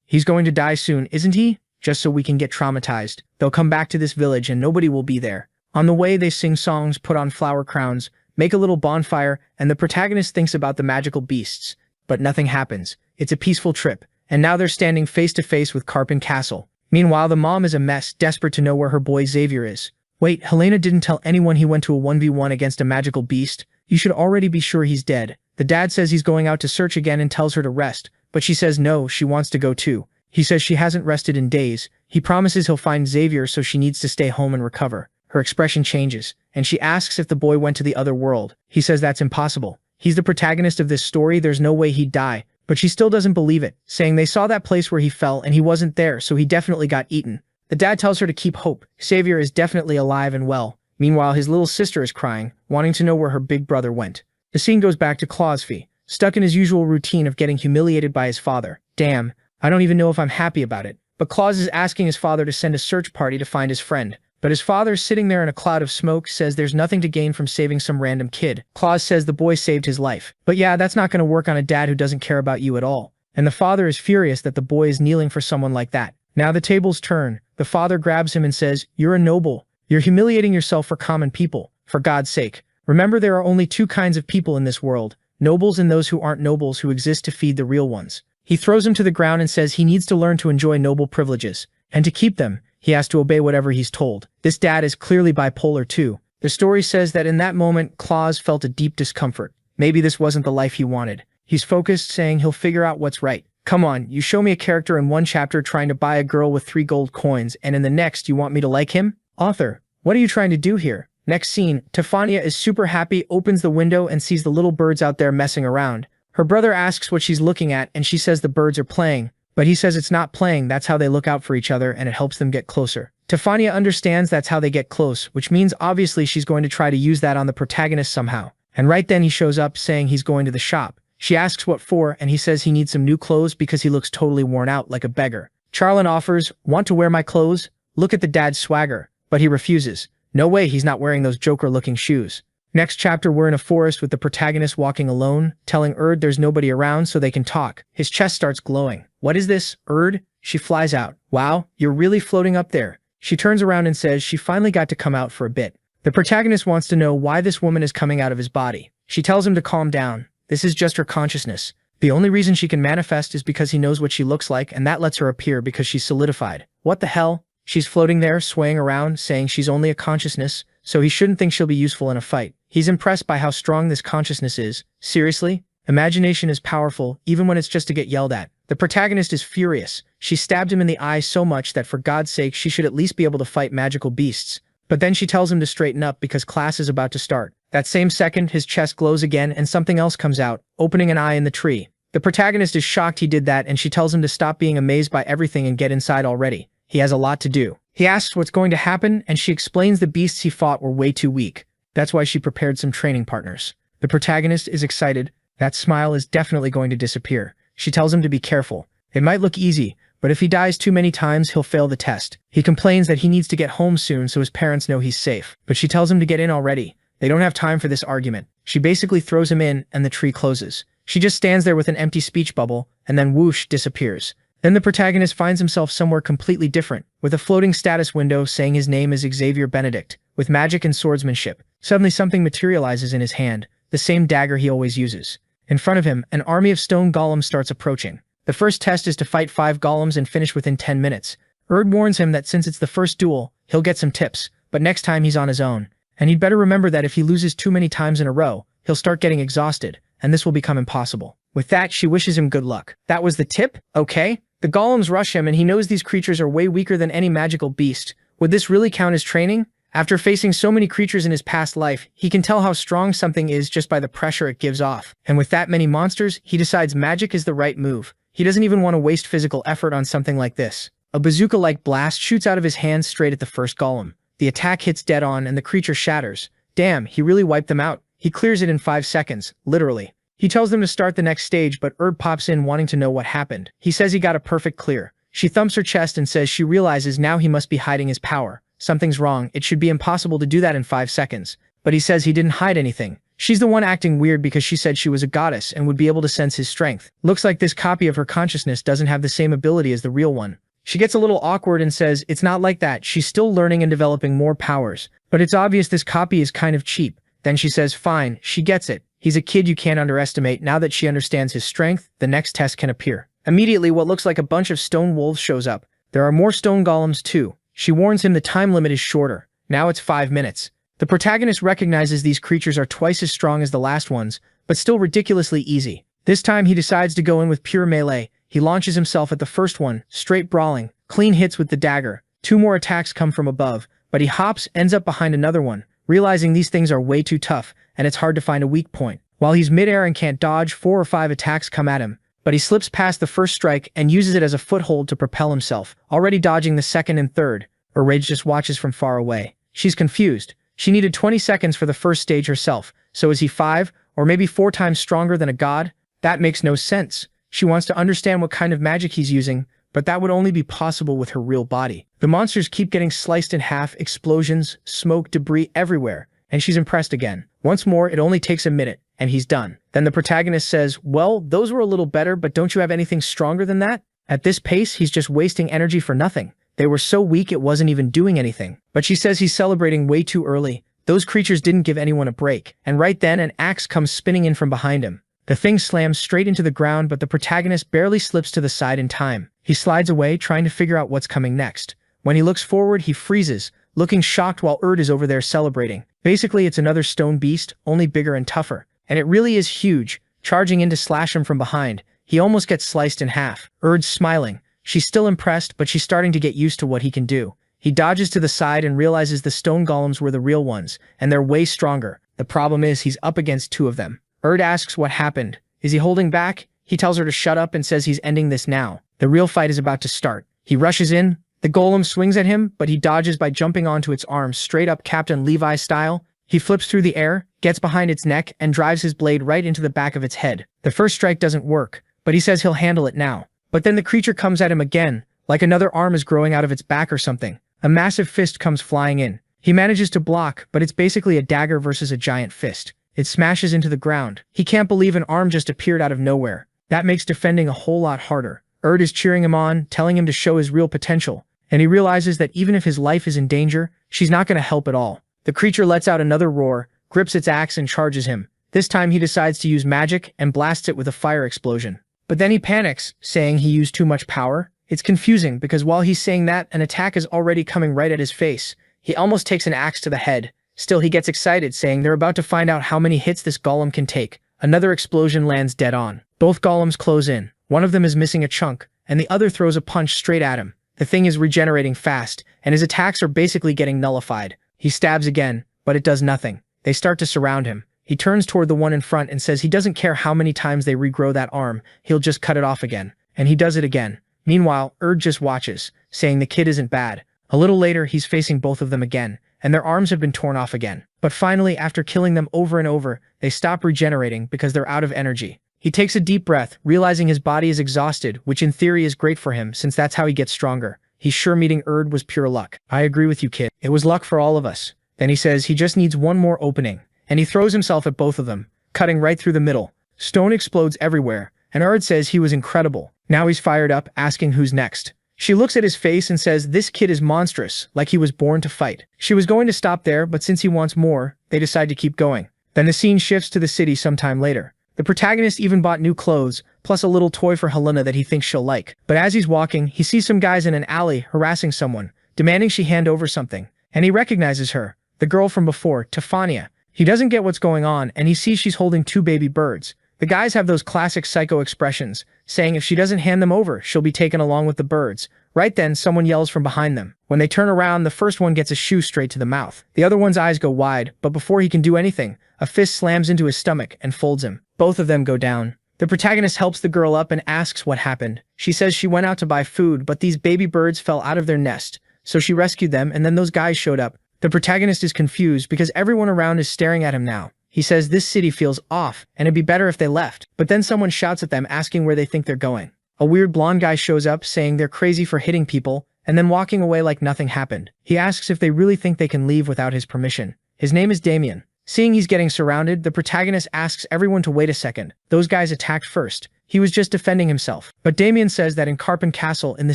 He's going to die soon, isn't he? Just so we can get traumatized. They'll come back to this village and nobody will be there. On the way, they sing songs, put on flower crowns, make a little bonfire, and the protagonist thinks about the magical beasts. But nothing happens. It's a peaceful trip, and now they're standing face to face with Carpin Castle. Meanwhile, the mom is a mess, desperate to know where her boy Xavier is. Wait, Helena didn't tell anyone he went to a 1v1 against a magical beast? You should already be sure he's dead. The dad says he's going out to search again and tells her to rest, but she says no, she wants to go too. He says she hasn't rested in days. He promises he'll find Xavier, so she needs to stay home and recover. Her expression changes, and she asks if the boy went to the other world. He says that's impossible. He's the protagonist of this story, there's no way he'd die. But she still doesn't believe it, saying they saw that place where he fell and he wasn't there, so he definitely got eaten. The dad tells her to keep hope. Xavier is definitely alive and well. Meanwhile, his little sister is crying, wanting to know where her big brother went. The scene goes back to Clausvi, stuck in his usual routine of getting humiliated by his father. Damn, I don't even know if I'm happy about it. But Claus is asking his father to send a search party to find his friend. But his father, sitting there in a cloud of smoke, says there's nothing to gain from saving some random kid. Claus says the boy saved his life. But yeah, that's not going to work on a dad who doesn't care about you at all. And the father is furious that the boy is kneeling for someone like that. Now the tables turn. The father grabs him and says, "You're a noble. You're humiliating yourself for common people. For God's sake. Remember, there are only two kinds of people in this world. Nobles and those who aren't nobles, who exist to feed the real ones." He throws him to the ground and says he needs to learn to enjoy noble privileges. And to keep them, he has to obey whatever he's told. This dad is clearly bipolar too. The story says that in that moment, Claus felt a deep discomfort. Maybe this wasn't the life he wanted. He's focused, saying he'll figure out what's right. Come on, you show me a character in one chapter trying to buy a girl with 3 gold coins, and in the next you want me to like him? Author, what are you trying to do here? Next scene, Tefania is super happy, opens the window and sees the little birds out there messing around. Her brother asks what she's looking at and she says the birds are playing, but he says it's not playing, that's how they look out for each other and it helps them get closer. Tefania understands that's how they get close, which means obviously she's going to try to use that on the protagonist somehow. And right then he shows up saying he's going to the shop. She asks what for and he says he needs some new clothes because he looks totally worn out like a beggar. Charlin offers, want to wear my clothes? Look at the dad's swagger. But he refuses. No way he's not wearing those Joker-looking shoes. Next chapter we're in a forest with the protagonist walking alone, telling Erd there's nobody around so they can talk. His chest starts glowing. What is this, Erd? She flies out. Wow, you're really floating up there. She turns around and says she finally got to come out for a bit. The protagonist wants to know why this woman is coming out of his body. She tells him to calm down. This is just her consciousness. The only reason she can manifest is because he knows what she looks like and that lets her appear because she's solidified. What the hell? She's floating there, swaying around, saying she's only a consciousness, so he shouldn't think she'll be useful in a fight. He's impressed by how strong this consciousness is. Seriously? Imagination is powerful, even when it's just to get yelled at. The protagonist is furious. She stabbed him in the eye so much that for God's sake she should at least be able to fight magical beasts. But then she tells him to straighten up because class is about to start. That same second, his chest glows again and something else comes out, opening an eye in the tree. The protagonist is shocked he did that and she tells him to stop being amazed by everything and get inside already. He has a lot to do. He asks what's going to happen and she explains the beasts he fought were way too weak. That's why she prepared some training partners. The protagonist is excited. That smile is definitely going to disappear. She tells him to be careful. It might look easy, but if he dies too many times, he'll fail the test. He complains that he needs to get home soon so his parents know he's safe. But she tells him to get in already. They don't have time for this argument. She basically throws him in and the tree closes. She just stands there with an empty speech bubble and then whoosh disappears. Then the protagonist finds himself somewhere completely different, with a floating status window saying his name is Xavier Benedict, with magic and swordsmanship. Suddenly something materializes in his hand, the same dagger he always uses. In front of him, an army of stone golems starts approaching. The first test is to fight 5 golems and finish within 10 minutes. Erd warns him that since it's the first duel, he'll get some tips, but next time he's on his own. And he'd better remember that if he loses too many times in a row, he'll start getting exhausted, and this will become impossible. With that, she wishes him good luck. That was the tip? Okay. The golems rush him and he knows these creatures are way weaker than any magical beast. Would this really count as training? After facing so many creatures in his past life, he can tell how strong something is just by the pressure it gives off. And with that many monsters, he decides magic is the right move. He doesn't even want to waste physical effort on something like this. A bazooka-like blast shoots out of his hand straight at the first golem. The attack hits dead on and the creature shatters. Damn, he really wiped them out. He clears it in 5 seconds, literally. He tells them to start the next stage, but Erd pops in wanting to know what happened. He says he got a perfect clear. She thumps her chest and says she realizes now he must be hiding his power. Something's wrong, it should be impossible to do that in 5 seconds. But he says he didn't hide anything. She's the one acting weird because she said she was a goddess and would be able to sense his strength. Looks like this copy of her consciousness doesn't have the same ability as the real one. She gets a little awkward and says it's not like that, she's still learning and developing more powers. But it's obvious this copy is kind of cheap. Then she says fine, she gets it. He's a kid you can't underestimate. Now that she understands his strength, the next test can appear. Immediately, what looks like a bunch of stone wolves shows up. There are more stone golems too. She warns him the time limit is shorter. Now it's 5 minutes. The protagonist recognizes these creatures are twice as strong as the last ones, but still ridiculously easy. This time he decides to go in with pure melee. He launches himself at the first one, straight brawling, clean hits with the dagger. 2 more attacks come from above, but he hops, ends up behind another one, realizing these things are way too tough, and it's hard to find a weak point. While he's midair and can't dodge, 4 or 5 attacks come at him, but he slips past the first strike and uses it as a foothold to propel himself, already dodging the second and third. Rage just watches from far away. She's confused. She needed 20 seconds for the first stage herself, so is he 5, or maybe 4 times stronger than a god? That makes no sense. She wants to understand what kind of magic he's using, but that would only be possible with her real body. The monsters keep getting sliced in half, explosions, smoke, debris everywhere, and she's impressed again. Once more, it only takes a minute, and he's done. Then the protagonist says, well, those were a little better, but don't you have anything stronger than that? At this pace, he's just wasting energy for nothing. They were so weak it wasn't even doing anything. But she says he's celebrating way too early. Those creatures didn't give anyone a break. And right then, an axe comes spinning in from behind him. The thing slams straight into the ground, but the protagonist barely slips to the side in time. He slides away, trying to figure out what's coming next. When he looks forward, he freezes, looking shocked while Erd is over there celebrating. Basically, it's another stone beast, only bigger and tougher. And it really is huge, charging in to slash him from behind. he almost gets sliced in half. Erd's smiling. She's still impressed, but she's starting to get used to what he can do. He dodges to the side and realizes the stone golems were the real ones, and they're way stronger. The problem is he's up against 2 of them. Erd asks what happened. Is he holding back? He tells her to shut up and says he's ending this now. The real fight is about to start. He rushes in. The golem swings at him, but he dodges by jumping onto its arms straight up Captain Levi style. He flips through the air, gets behind its neck, and drives his blade right into the back of its head. The first strike doesn't work, but he says he'll handle it now. But then the creature comes at him again, like another arm is growing out of its back or something. A massive fist comes flying in. He manages to block, but it's basically a dagger versus a giant fist. It smashes into the ground. He can't believe an arm just appeared out of nowhere. That makes defending a whole lot harder. Erd is cheering him on, telling him to show his real potential, and he realizes that even if his life is in danger, she's not going to help at all. The creature lets out another roar, grips its axe and charges him. This time he decides to use magic and blasts it with a fire explosion. But then he panics, saying he used too much power. It's confusing because while he's saying that, an attack is already coming right at his face. He almost takes an axe to the head. Still, he gets excited, saying they're about to find out how many hits this golem can take. Another explosion lands dead on. Both golems close in. One of them is missing a chunk, and the other throws a punch straight at him. The thing is regenerating fast, and his attacks are basically getting nullified. He stabs again, but it does nothing. They start to surround him. He turns toward the one in front and says he doesn't care how many times they regrow that arm, he'll just cut it off again. And he does it again. Meanwhile, Erd just watches, saying the kid isn't bad. A little later, he's facing both of them again, and their arms have been torn off again. But finally, after killing them over and over, they stop regenerating because they're out of energy. He takes a deep breath, realizing his body is exhausted, which in theory is great for him since that's how he gets stronger. He's sure meeting Erd was pure luck. I agree with you, kid. It was luck for all of us. Then he says he just needs one more opening, and he throws himself at both of them, cutting right through the middle. Stone explodes everywhere, and Erd says he was incredible. Now he's fired up, asking who's next. She looks at his face and says this kid is monstrous, like he was born to fight. She was going to stop there, but since he wants more, they decide to keep going. Then the scene shifts to the city sometime later. The protagonist even bought new clothes, plus a little toy for Helena that he thinks she'll like. But as he's walking, he sees some guys in an alley harassing someone, demanding she hand over something. And he recognizes her, the girl from before, Tefania. He doesn't get what's going on, and he sees she's holding 2 baby birds. The guys have those classic psycho expressions, saying if she doesn't hand them over, she'll be taken along with the birds. Right then, someone yells from behind them. When they turn around, the first one gets a shoe straight to the mouth. The other one's eyes go wide, but before he can do anything, a fist slams into his stomach and folds him. Both of them go down. The protagonist helps the girl up and asks what happened. She says she went out to buy food, but these baby birds fell out of their nest, so she rescued them, and then those guys showed up. The protagonist is confused because everyone around is staring at him now. He says this city feels off, and it'd be better if they left. But then someone shouts at them asking where they think they're going. A weird blonde guy shows up saying they're crazy for hitting people, and then walking away like nothing happened. He asks if they really think they can leave without his permission. His name is Damien. Seeing he's getting surrounded, the protagonist asks everyone to wait a second. Those guys attacked first. He was just defending himself. But Damien says that in Carpen Castle, in the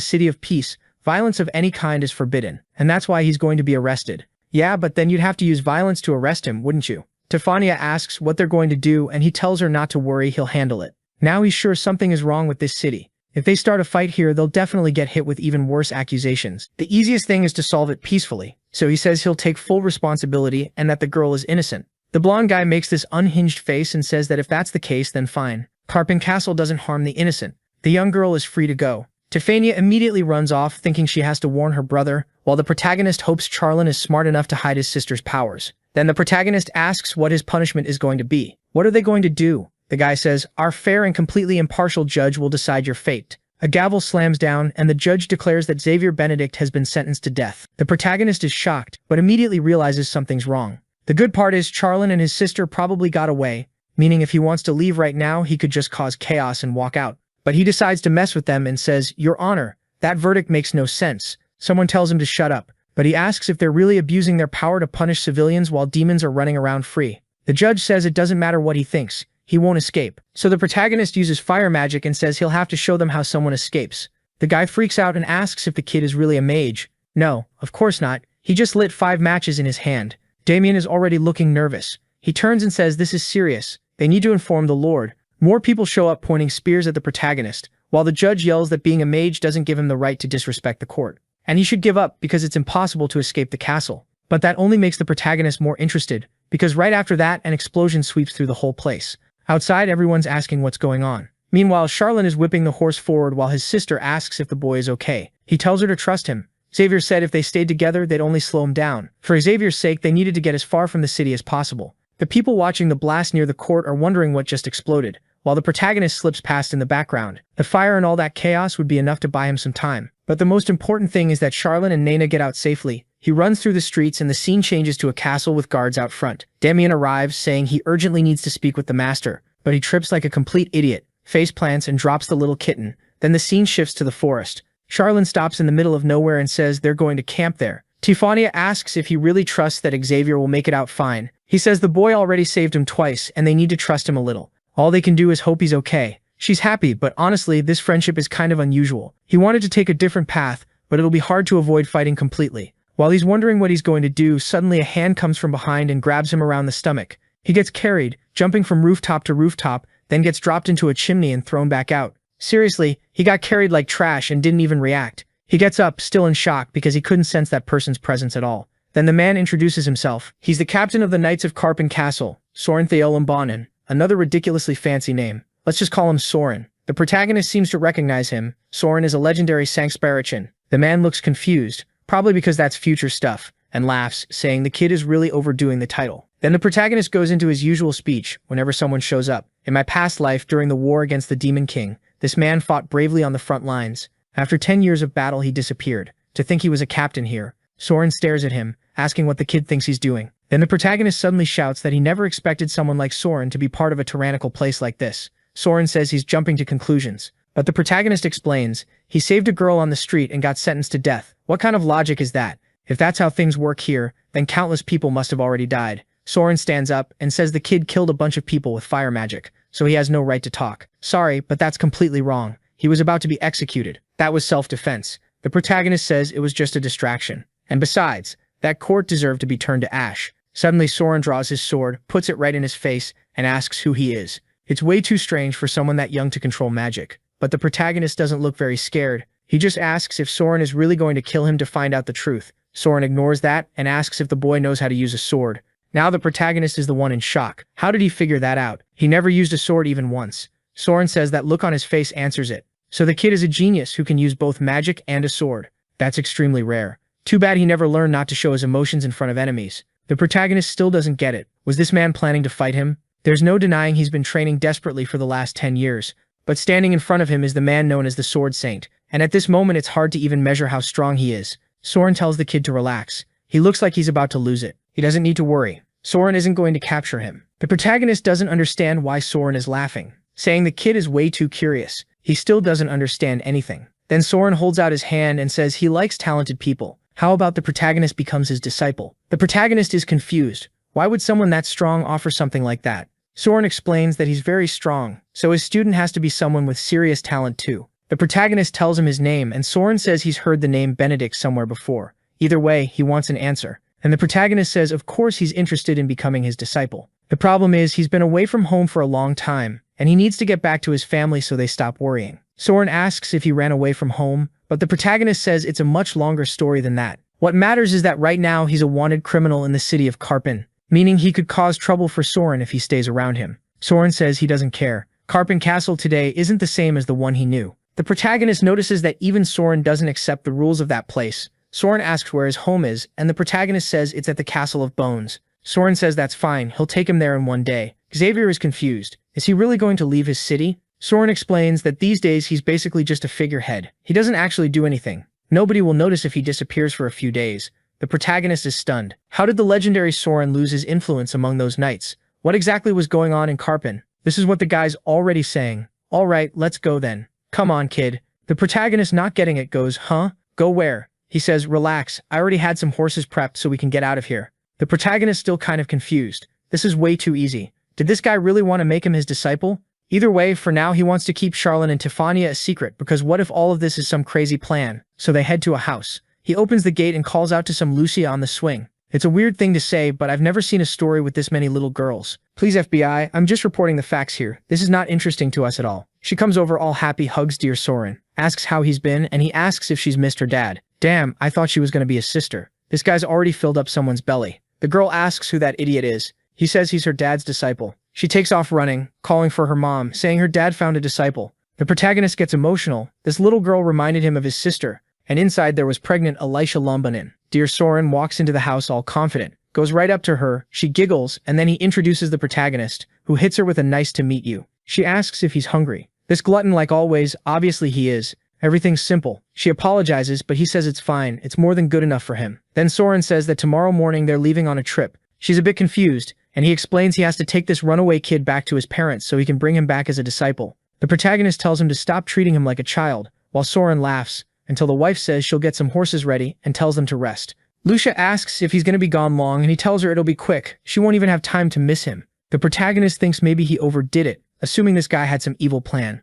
City of Peace, violence of any kind is forbidden, and that's why he's going to be arrested. Yeah, but then you'd have to use violence to arrest him, wouldn't you? Tefania asks what they're going to do, and he tells her not to worry, he'll handle it. Now he's sure something is wrong with this city. If they start a fight here, they'll definitely get hit with even worse accusations. The easiest thing is to solve it peacefully, so he says he'll take full responsibility and that the girl is innocent. The blonde guy makes this unhinged face and says that if that's the case, then fine. Carpen Castle doesn't harm the innocent. The young girl is free to go. Tefania immediately runs off, thinking she has to warn her brother, while the protagonist hopes Charlin is smart enough to hide his sister's powers. Then the protagonist asks what his punishment is going to be. What are they going to do? The guy says, our fair and completely impartial judge will decide your fate. A gavel slams down, and the judge declares that Xavier Benedict has been sentenced to death. The protagonist is shocked, but immediately realizes something's wrong. The good part is Charlin and his sister probably got away, meaning if he wants to leave right now, he could just cause chaos and walk out. But he decides to mess with them and says, Your Honor, that verdict makes no sense. Someone tells him to shut up, but he asks if they're really abusing their power to punish civilians while demons are running around free. The judge says it doesn't matter what he thinks, he won't escape. So the protagonist uses fire magic and says he'll have to show them how someone escapes. The guy freaks out and asks if the kid is really a mage. No, of course not. He just lit 5 matches in his hand. Damien is already looking nervous. He turns and says this is serious. They need to inform the Lord. More people show up pointing spears at the protagonist, while the judge yells that being a mage doesn't give him the right to disrespect the court. And he should give up because it's impossible to escape the castle. But that only makes the protagonist more interested, because right after that, an explosion sweeps through the whole place. Outside, everyone's asking what's going on. Meanwhile, Charlene is whipping the horse forward while his sister asks if the boy is okay. He tells her to trust him. Xavier said if they stayed together, they'd only slow him down. For Xavier's sake, they needed to get as far from the city as possible. The people watching the blast near the court are wondering what just exploded, while the protagonist slips past in the background. The fire and all that chaos would be enough to buy him some time. But the most important thing is that Charlene and Nena get out safely. He runs through the streets and the scene changes to a castle with guards out front. Damien arrives, saying he urgently needs to speak with the master, but he trips like a complete idiot, face plants and drops the little kitten. Then the scene shifts to the forest. Charlene stops in the middle of nowhere and says they're going to camp there. Tiffania asks if he really trusts that Xavier will make it out fine. He says the boy already saved him twice and they need to trust him a little. All they can do is hope he's okay. She's happy, but honestly, this friendship is kind of unusual. He wanted to take a different path, but it'll be hard to avoid fighting completely. While he's wondering what he's going to do, suddenly a hand comes from behind and grabs him around the stomach. He gets carried, jumping from rooftop to rooftop, then gets dropped into a chimney and thrown back out. Seriously, he got carried like trash and didn't even react. He gets up, still in shock because he couldn't sense that person's presence at all. Then the man introduces himself. He's the captain of the Knights of Karpen Castle, Soren Theolimbanen, another ridiculously fancy name. Let's just call him Soren. The protagonist seems to recognize him. Soren is a legendary Sangsparichin. The man looks confused, probably because that's future stuff, and laughs, saying the kid is really overdoing the title. Then the protagonist goes into his usual speech whenever someone shows up. In my past life, during the war against the Demon King, this man fought bravely on the front lines. After 10 years of battle, he disappeared. To think he was a captain here. Soren stares at him, asking what the kid thinks he's doing. Then the protagonist suddenly shouts that he never expected someone like Soren to be part of a tyrannical place like this. Soren says he's jumping to conclusions. But the protagonist explains, he saved a girl on the street and got sentenced to death. What kind of logic is that? If that's how things work here, then countless people must have already died. Soren stands up and says the kid killed a bunch of people with fire magic, so he has no right to talk. Sorry, but that's completely wrong. He was about to be executed. That was self-defense. The protagonist says it was just a distraction. And besides, that court deserved to be turned to ash. Suddenly Soren draws his sword, puts it right in his face, and asks who he is. It's way too strange for someone that young to control magic. But the protagonist doesn't look very scared. He just asks if Soren is really going to kill him to find out the truth. Soren ignores that and asks if the boy knows how to use a sword. Now the protagonist is the one in shock. How did he figure that out? He never used a sword even once. Soren says that look on his face answers it. So the kid is a genius who can use both magic and a sword. That's extremely rare. Too bad he never learned not to show his emotions in front of enemies. The protagonist still doesn't get it. Was this man planning to fight him? There's no denying he's been training desperately for the last 10 years. But standing in front of him is the man known as the Sword Saint. And at this moment it's hard to even measure how strong he is. Soren tells the kid to relax. He looks like he's about to lose it. He doesn't need to worry. Soren isn't going to capture him. The protagonist doesn't understand why Soren is laughing, saying the kid is way too curious. He still doesn't understand anything. Then Soren holds out his hand and says he likes talented people. How about the protagonist becomes his disciple? The protagonist is confused. Why would someone that strong offer something like that? Soren explains that he's very strong, so his student has to be someone with serious talent too. The protagonist tells him his name and Soren says he's heard the name Benedict somewhere before. Either way, he wants an answer. And the protagonist says of course he's interested in becoming his disciple. The problem is he's been away from home for a long time, and he needs to get back to his family so they stop worrying. Soren asks if he ran away from home, but the protagonist says it's a much longer story than that. What matters is that right now he's a wanted criminal in the city of Karpen, meaning he could cause trouble for Soren if he stays around him. Soren says he doesn't care. Karpen Castle today isn't the same as the one he knew. The protagonist notices that even Soren doesn't accept the rules of that place. Soren asks where his home is, and the protagonist says it's at the Castle of Bones. Soren says that's fine, he'll take him there in one day. Xavier is confused. Is he really going to leave his city? Soren explains that these days he's basically just a figurehead. He doesn't actually do anything. Nobody will notice if he disappears for a few days. The protagonist is stunned. How did the legendary Soren lose his influence among those knights? What exactly was going on in Karpen? This is what the guy's already saying. Alright, let's go then. Come on, kid. The protagonist, not getting it, goes, huh? Go where? He says, relax, I already had some horses prepped so we can get out of here. The protagonist still kind of confused. This is way too easy. Did this guy really want to make him his disciple? Either way, for now he wants to keep Charlene and Tiffania a secret because what if all of this is some crazy plan? So they head to a house. He opens the gate and calls out to some Lucia on the swing. It's a weird thing to say, but I've never seen a story with this many little girls. Please FBI, I'm just reporting the facts here. This is not interesting to us at all. She comes over all happy, hugs dear Soren, asks how he's been, and he asks if she's missed her dad. Damn, I thought she was going to be his sister. This guy's already filled up someone's belly. The girl asks who that idiot is. He says he's her dad's disciple. She takes off running, calling for her mom, saying her dad found a disciple. The protagonist gets emotional. This little girl reminded him of his sister, and inside there was pregnant Elisha Lombanin. Dear Soren walks into the house all confident, goes right up to her, she giggles, and then he introduces the protagonist, who hits her with a nice to meet you. She asks if he's hungry. This glutton, like always, obviously he is. Everything's simple. She apologizes, but he says it's fine, it's more than good enough for him. Then Soren says that tomorrow morning they're leaving on a trip. She's a bit confused, and he explains he has to take this runaway kid back to his parents so he can bring him back as a disciple. The protagonist tells him to stop treating him like a child, while Soren laughs, until the wife says she'll get some horses ready and tells them to rest. Lucia asks if he's gonna be gone long and he tells her it'll be quick, she won't even have time to miss him. The protagonist thinks maybe he overdid it, assuming this guy had some evil plan.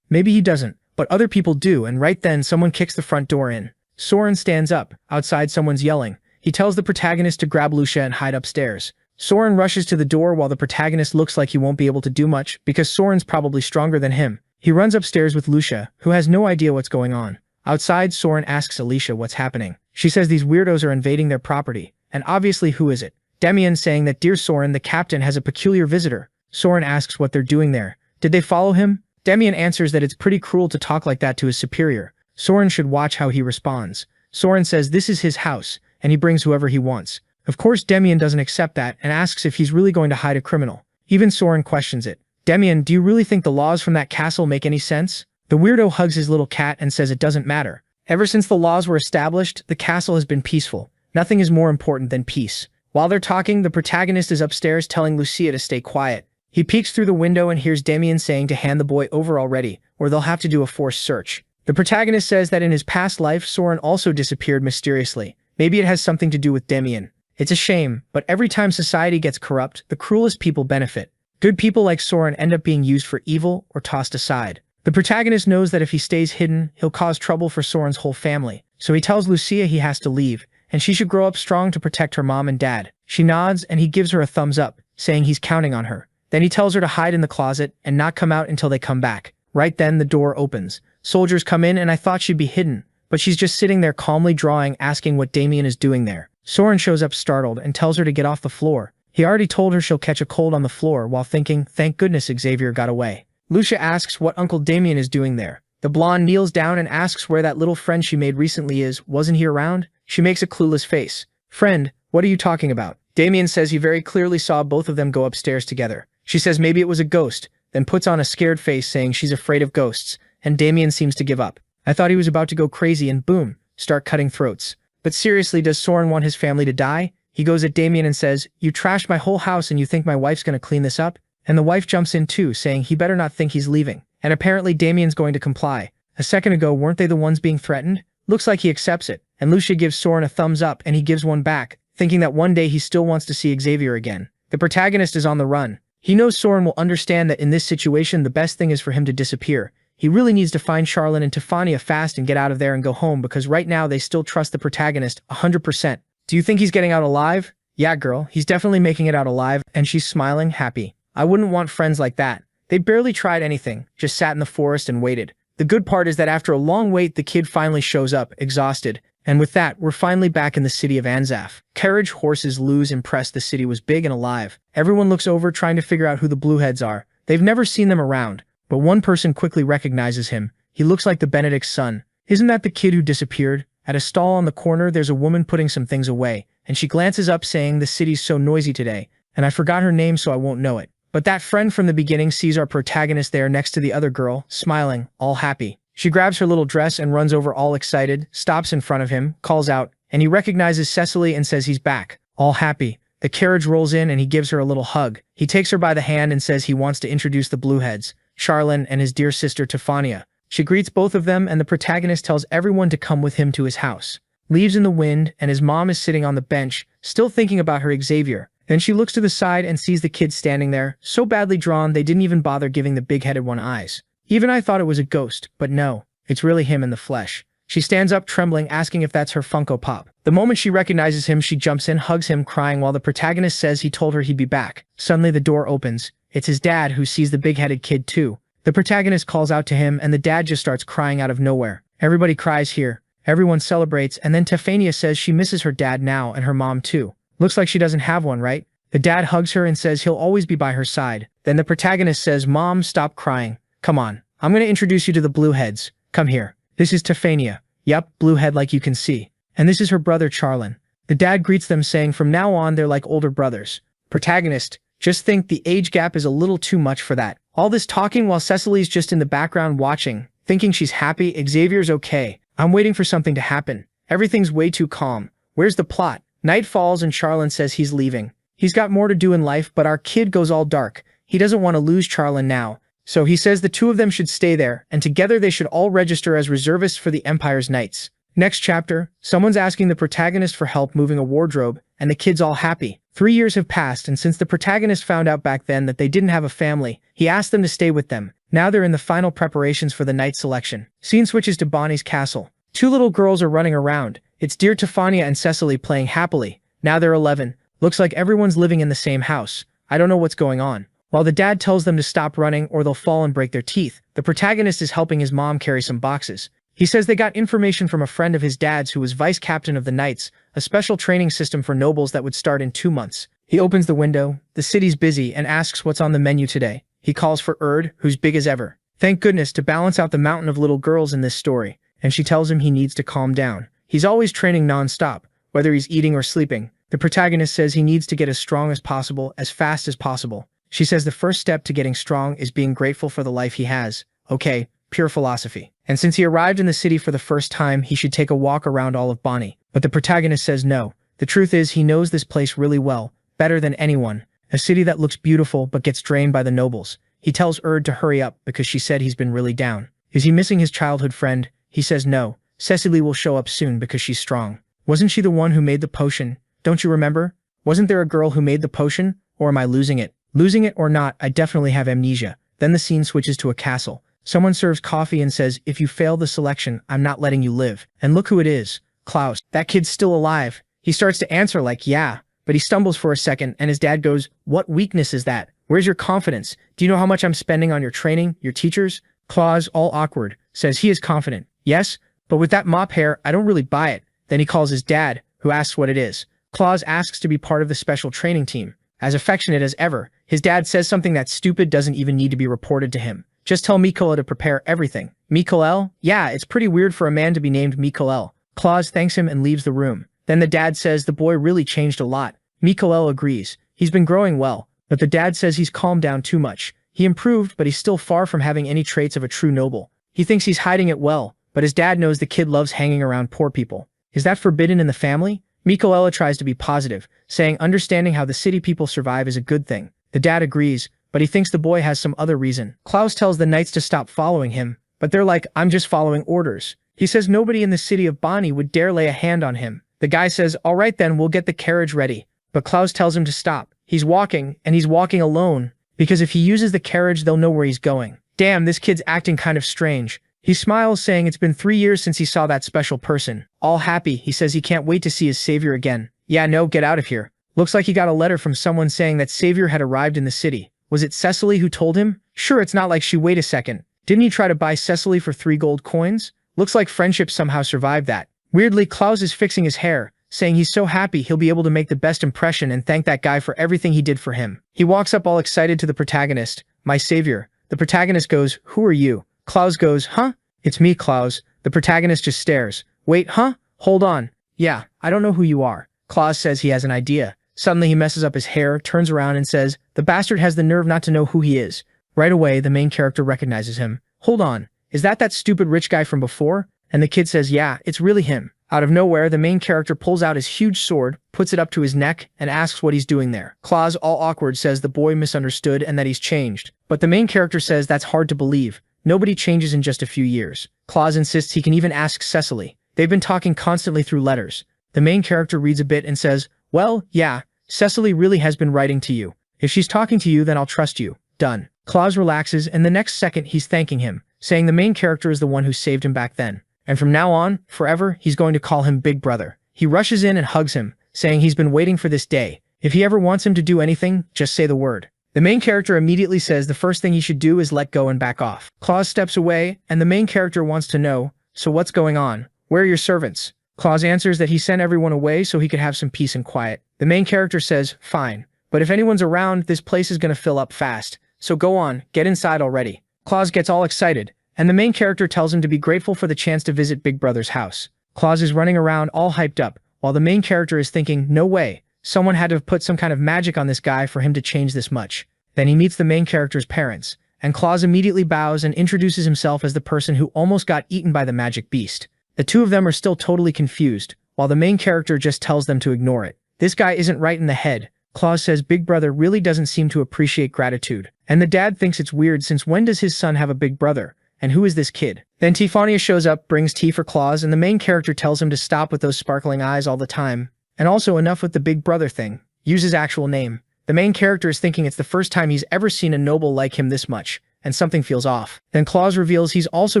Maybe he doesn't, but other people do, and right then someone kicks the front door in. Soren stands up. Outside someone's yelling. He tells the protagonist to grab Lucia and hide upstairs. Soren rushes to the door while the protagonist looks like he won't be able to do much because Soren's probably stronger than him. He runs upstairs with Lucia, who has no idea what's going on. Outside, Soren asks Alicia what's happening. She says these weirdos are invading their property, and obviously who is it? Demian saying that dear Soren, the captain has a peculiar visitor. Soren asks what they're doing there. Did they follow him? Demian answers that it's pretty cruel to talk like that to his superior. Soren should watch how he responds. Soren says this is his house, and he brings whoever he wants. Of course, Demian doesn't accept that and asks if he's really going to hide a criminal. Even Soren questions it. Demian, do you really think the laws from that castle make any sense? The weirdo hugs his little cat and says it doesn't matter. Ever since the laws were established, the castle has been peaceful. Nothing is more important than peace. While they're talking, the protagonist is upstairs telling Lucia to stay quiet. He peeks through the window and hears Demian saying to hand the boy over already, or they'll have to do a forced search. The protagonist says that in his past life, Soren also disappeared mysteriously. Maybe it has something to do with Demian. It's a shame, but every time society gets corrupt, the cruelest people benefit. Good people like Soren end up being used for evil or tossed aside. The protagonist knows that if he stays hidden, he'll cause trouble for Soren's whole family, so he tells Lucia he has to leave, and she should grow up strong to protect her mom and dad. She nods and he gives her a thumbs up, saying he's counting on her. Then he tells her to hide in the closet and not come out until they come back. Right then, the door opens. Soldiers come in and I thought she'd be hidden, but she's just sitting there calmly drawing, asking what Demian is doing there. Soren shows up startled and tells her to get off the floor. He already told her she'll catch a cold on the floor while thinking, thank goodness Xavier got away. Lucia asks what Uncle Demian is doing there. The blonde kneels down and asks where that little friend she made recently is. Wasn't he around? She makes a clueless face. Friend, what are you talking about? Demian says he very clearly saw both of them go upstairs together. She says maybe it was a ghost, then puts on a scared face saying she's afraid of ghosts, and Demian seems to give up. I thought he was about to go crazy and boom, start cutting throats. But seriously, does Soren want his family to die? He goes at Demian and says, you trashed my whole house and you think my wife's gonna clean this up? And the wife jumps in too, saying he better not think he's leaving. And apparently Damian's going to comply. A second ago, weren't they the ones being threatened? Looks like he accepts it, and Lucia gives Soren a thumbs up and he gives one back, thinking that one day he still wants to see Xavier again. The protagonist is on the run. He knows Soren will understand that in this situation the best thing is for him to disappear. He really needs to find Charlene and Tefania fast and get out of there and go home because right now they still trust the protagonist 100%. Do you think he's getting out alive? Yeah, girl, he's definitely making it out alive, and she's smiling, happy. I wouldn't want friends like that. They barely tried anything, just sat in the forest and waited. The good part is that after a long wait, the kid finally shows up, exhausted. And with that, we're finally back in the city of Anzaf. Carriage horses lose impressed the city was big and alive. Everyone looks over trying to figure out who the Blueheads are. They've never seen them around, but one person quickly recognizes him. He looks like the Benedict's son. Isn't that the kid who disappeared? At a stall on the corner, there's a woman putting some things away, and she glances up saying the city's so noisy today, and I forgot her name so I won't know it. But that friend from the beginning sees our protagonist there next to the other girl, smiling, all happy. She grabs her little dress and runs over all excited, stops in front of him, calls out, and he recognizes Cecily and says he's back, all happy. The carriage rolls in and he gives her a little hug. He takes her by the hand and says he wants to introduce the Blueheads, Charlene and his dear sister Tefania. She greets both of them and the protagonist tells everyone to come with him to his house. Leaves in the wind and his mom is sitting on the bench, still thinking about her Xavier. Then she looks to the side and sees the kid standing there, so badly drawn they didn't even bother giving the big-headed one eyes. Even I thought it was a ghost, but no, it's really him in the flesh. She stands up trembling, asking if that's her Funko Pop. The moment she recognizes him, she jumps in, hugs him, crying while the protagonist says he told her he'd be back. Suddenly the door opens. It's his dad who sees the big-headed kid too. The protagonist calls out to him and the dad just starts crying out of nowhere. Everybody cries here. Everyone celebrates and then Tefania says she misses her dad now and her mom too. Looks like she doesn't have one, right? The dad hugs her and says he'll always be by her side. Then the protagonist says, "Mom, stop crying. Come on. I'm gonna introduce you to the Blueheads. Come here. This is Tefania. Yup, Bluehead like you can see. And this is her brother Charlin." The dad greets them saying from now on they're like older brothers. Protagonist, just think the age gap is a little too much for that. All this talking while Cecily's just in the background watching, thinking she's happy. Xavier's okay. I'm waiting for something to happen. Everything's way too calm. Where's the plot? Night falls and Charlin says he's leaving. He's got more to do in life, but our kid goes all dark. He doesn't want to lose Charlin now. So he says the two of them should stay there, and together they should all register as reservists for the Empire's Knights. Next chapter, someone's asking the protagonist for help moving a wardrobe, and the kid's all happy. 3 years have passed, and since the protagonist found out back then that they didn't have a family, he asked them to stay with them. Now they're in the final preparations for the knight selection. Scene switches to Bonnie's castle. Two little girls are running around. It's dear Tefania and Cecily playing happily. Now they're 11. Looks like everyone's living in the same house. I don't know what's going on. While the dad tells them to stop running or they'll fall and break their teeth, the protagonist is helping his mom carry some boxes. He says they got information from a friend of his dad's who was vice captain of the Knights, a special training system for nobles that would start in 2 months. He opens the window, the city's busy, and asks what's on the menu today. He calls for Erd, who's big as ever. Thank goodness to balance out the mountain of little girls in this story, and she tells him he needs to calm down. He's always training non-stop, whether he's eating or sleeping. The protagonist says he needs to get as strong as possible, as fast as possible. She says the first step to getting strong is being grateful for the life he has. Okay, pure philosophy. And since he arrived in the city for the first time, he should take a walk around all of Bonnie. But the protagonist says no. The truth is he knows this place really well, better than anyone. A city that looks beautiful but gets drained by the nobles. He tells Erd to hurry up because she said he's been really down. Is he missing his childhood friend? He says no. Cecily will show up soon because she's strong. Wasn't she the one who made the potion? Don't you remember? Wasn't there a girl who made the potion? Or am I losing it? Losing it or not, I definitely have amnesia. Then the scene switches to a castle. Someone serves coffee and says, if you fail the selection, I'm not letting you live. And look who it is. Klaus. That kid's still alive. He starts to answer like, yeah, but he stumbles for a second and his dad goes, what weakness is that? Where's your confidence? Do you know how much I'm spending on your training, your teachers? Klaus, all awkward, says he is confident. Yes, but with that mop hair, I don't really buy it. Then he calls his dad, who asks what it is. Klaus asks to be part of the special training team. As affectionate as ever, his dad says something that stupid doesn't even need to be reported to him. Just tell Mikola to prepare everything. Mikoel? Yeah, it's pretty weird for a man to be named Mikoel. Klaus thanks him and leaves the room. Then the dad says the boy really changed a lot. Mikoel agrees. He's been growing well, but the dad says he's calmed down too much. He improved, but he's still far from having any traits of a true noble. He thinks he's hiding it well, but his dad knows the kid loves hanging around poor people. Is that forbidden in the family? Mikoela tries to be positive, saying understanding how the city people survive is a good thing. The dad agrees, but he thinks the boy has some other reason. Klaus tells the knights to stop following him, but they're like, I'm just following orders. He says nobody in the city of Bonnie would dare lay a hand on him. The guy says, all right then, we'll get the carriage ready. But Klaus tells him to stop. He's walking, and he's walking alone, because if he uses the carriage, they'll know where he's going. Damn, this kid's acting kind of strange. He smiles, saying it's been 3 years since he saw that special person. All happy, he says he can't wait to see his savior again. Yeah, no, get out of here. Looks like he got a letter from someone saying that savior had arrived in the city. Was it Cecily who told him? Sure, it's not like she wait a second. Didn't he try to buy Cecily for 3 gold coins? Looks like friendship somehow survived that. Weirdly, Klaus is fixing his hair, saying he's so happy he'll be able to make the best impression and thank that guy for everything he did for him. He walks up all excited to the protagonist. My savior. The protagonist goes, who are you? Klaus goes, huh? It's me, Klaus. The protagonist just stares. Wait, huh? Hold on. Yeah, I don't know who you are. Klaus says he has an idea. Suddenly he messes up his hair, turns around and says, the bastard has the nerve not to know who he is. Right away, the main character recognizes him. Hold on. Is that stupid rich guy from before? And the kid says, yeah, it's really him. Out of nowhere, the main character pulls out his huge sword, puts it up to his neck, and asks what he's doing there. Klaus, all awkward, says the boy misunderstood and that he's changed. But the main character says that's hard to believe. Nobody changes in just a few years. Klaus insists he can even ask Cecily. They've been talking constantly through letters. The main character reads a bit and says, well, yeah, Cecily really has been writing to you. If she's talking to you, then I'll trust you. Done. Klaus relaxes, and the next second he's thanking him, saying the main character is the one who saved him back then. And from now on, forever, he's going to call him Big Brother. He rushes in and hugs him, saying he's been waiting for this day. If he ever wants him to do anything, just say the word. The main character immediately says the first thing he should do is let go and back off. Klaus steps away, and the main character wants to know, so what's going on? Where are your servants? Klaus answers that he sent everyone away so he could have some peace and quiet. The main character says, fine, but if anyone's around, this place is gonna fill up fast. So go on, get inside already. Claus gets all excited, and the main character tells him to be grateful for the chance to visit Big Brother's house. Claus is running around all hyped up, while the main character is thinking, no way, someone had to have put some kind of magic on this guy for him to change this much. Then he meets the main character's parents, and Claus immediately bows and introduces himself as the person who almost got eaten by the magic beast. The two of them are still totally confused, while the main character just tells them to ignore it. This guy isn't right in the head. Claus says Big Brother really doesn't seem to appreciate gratitude, and the dad thinks it's weird since when does his son have a big brother? And who is this kid? Then Tiffania shows up, brings tea for Claus, and the main character tells him to stop with those sparkling eyes all the time. And also enough with the Big Brother thing. Use his actual name. The main character is thinking it's the first time he's ever seen a noble like him this much, and something feels off. Then Claus reveals he's also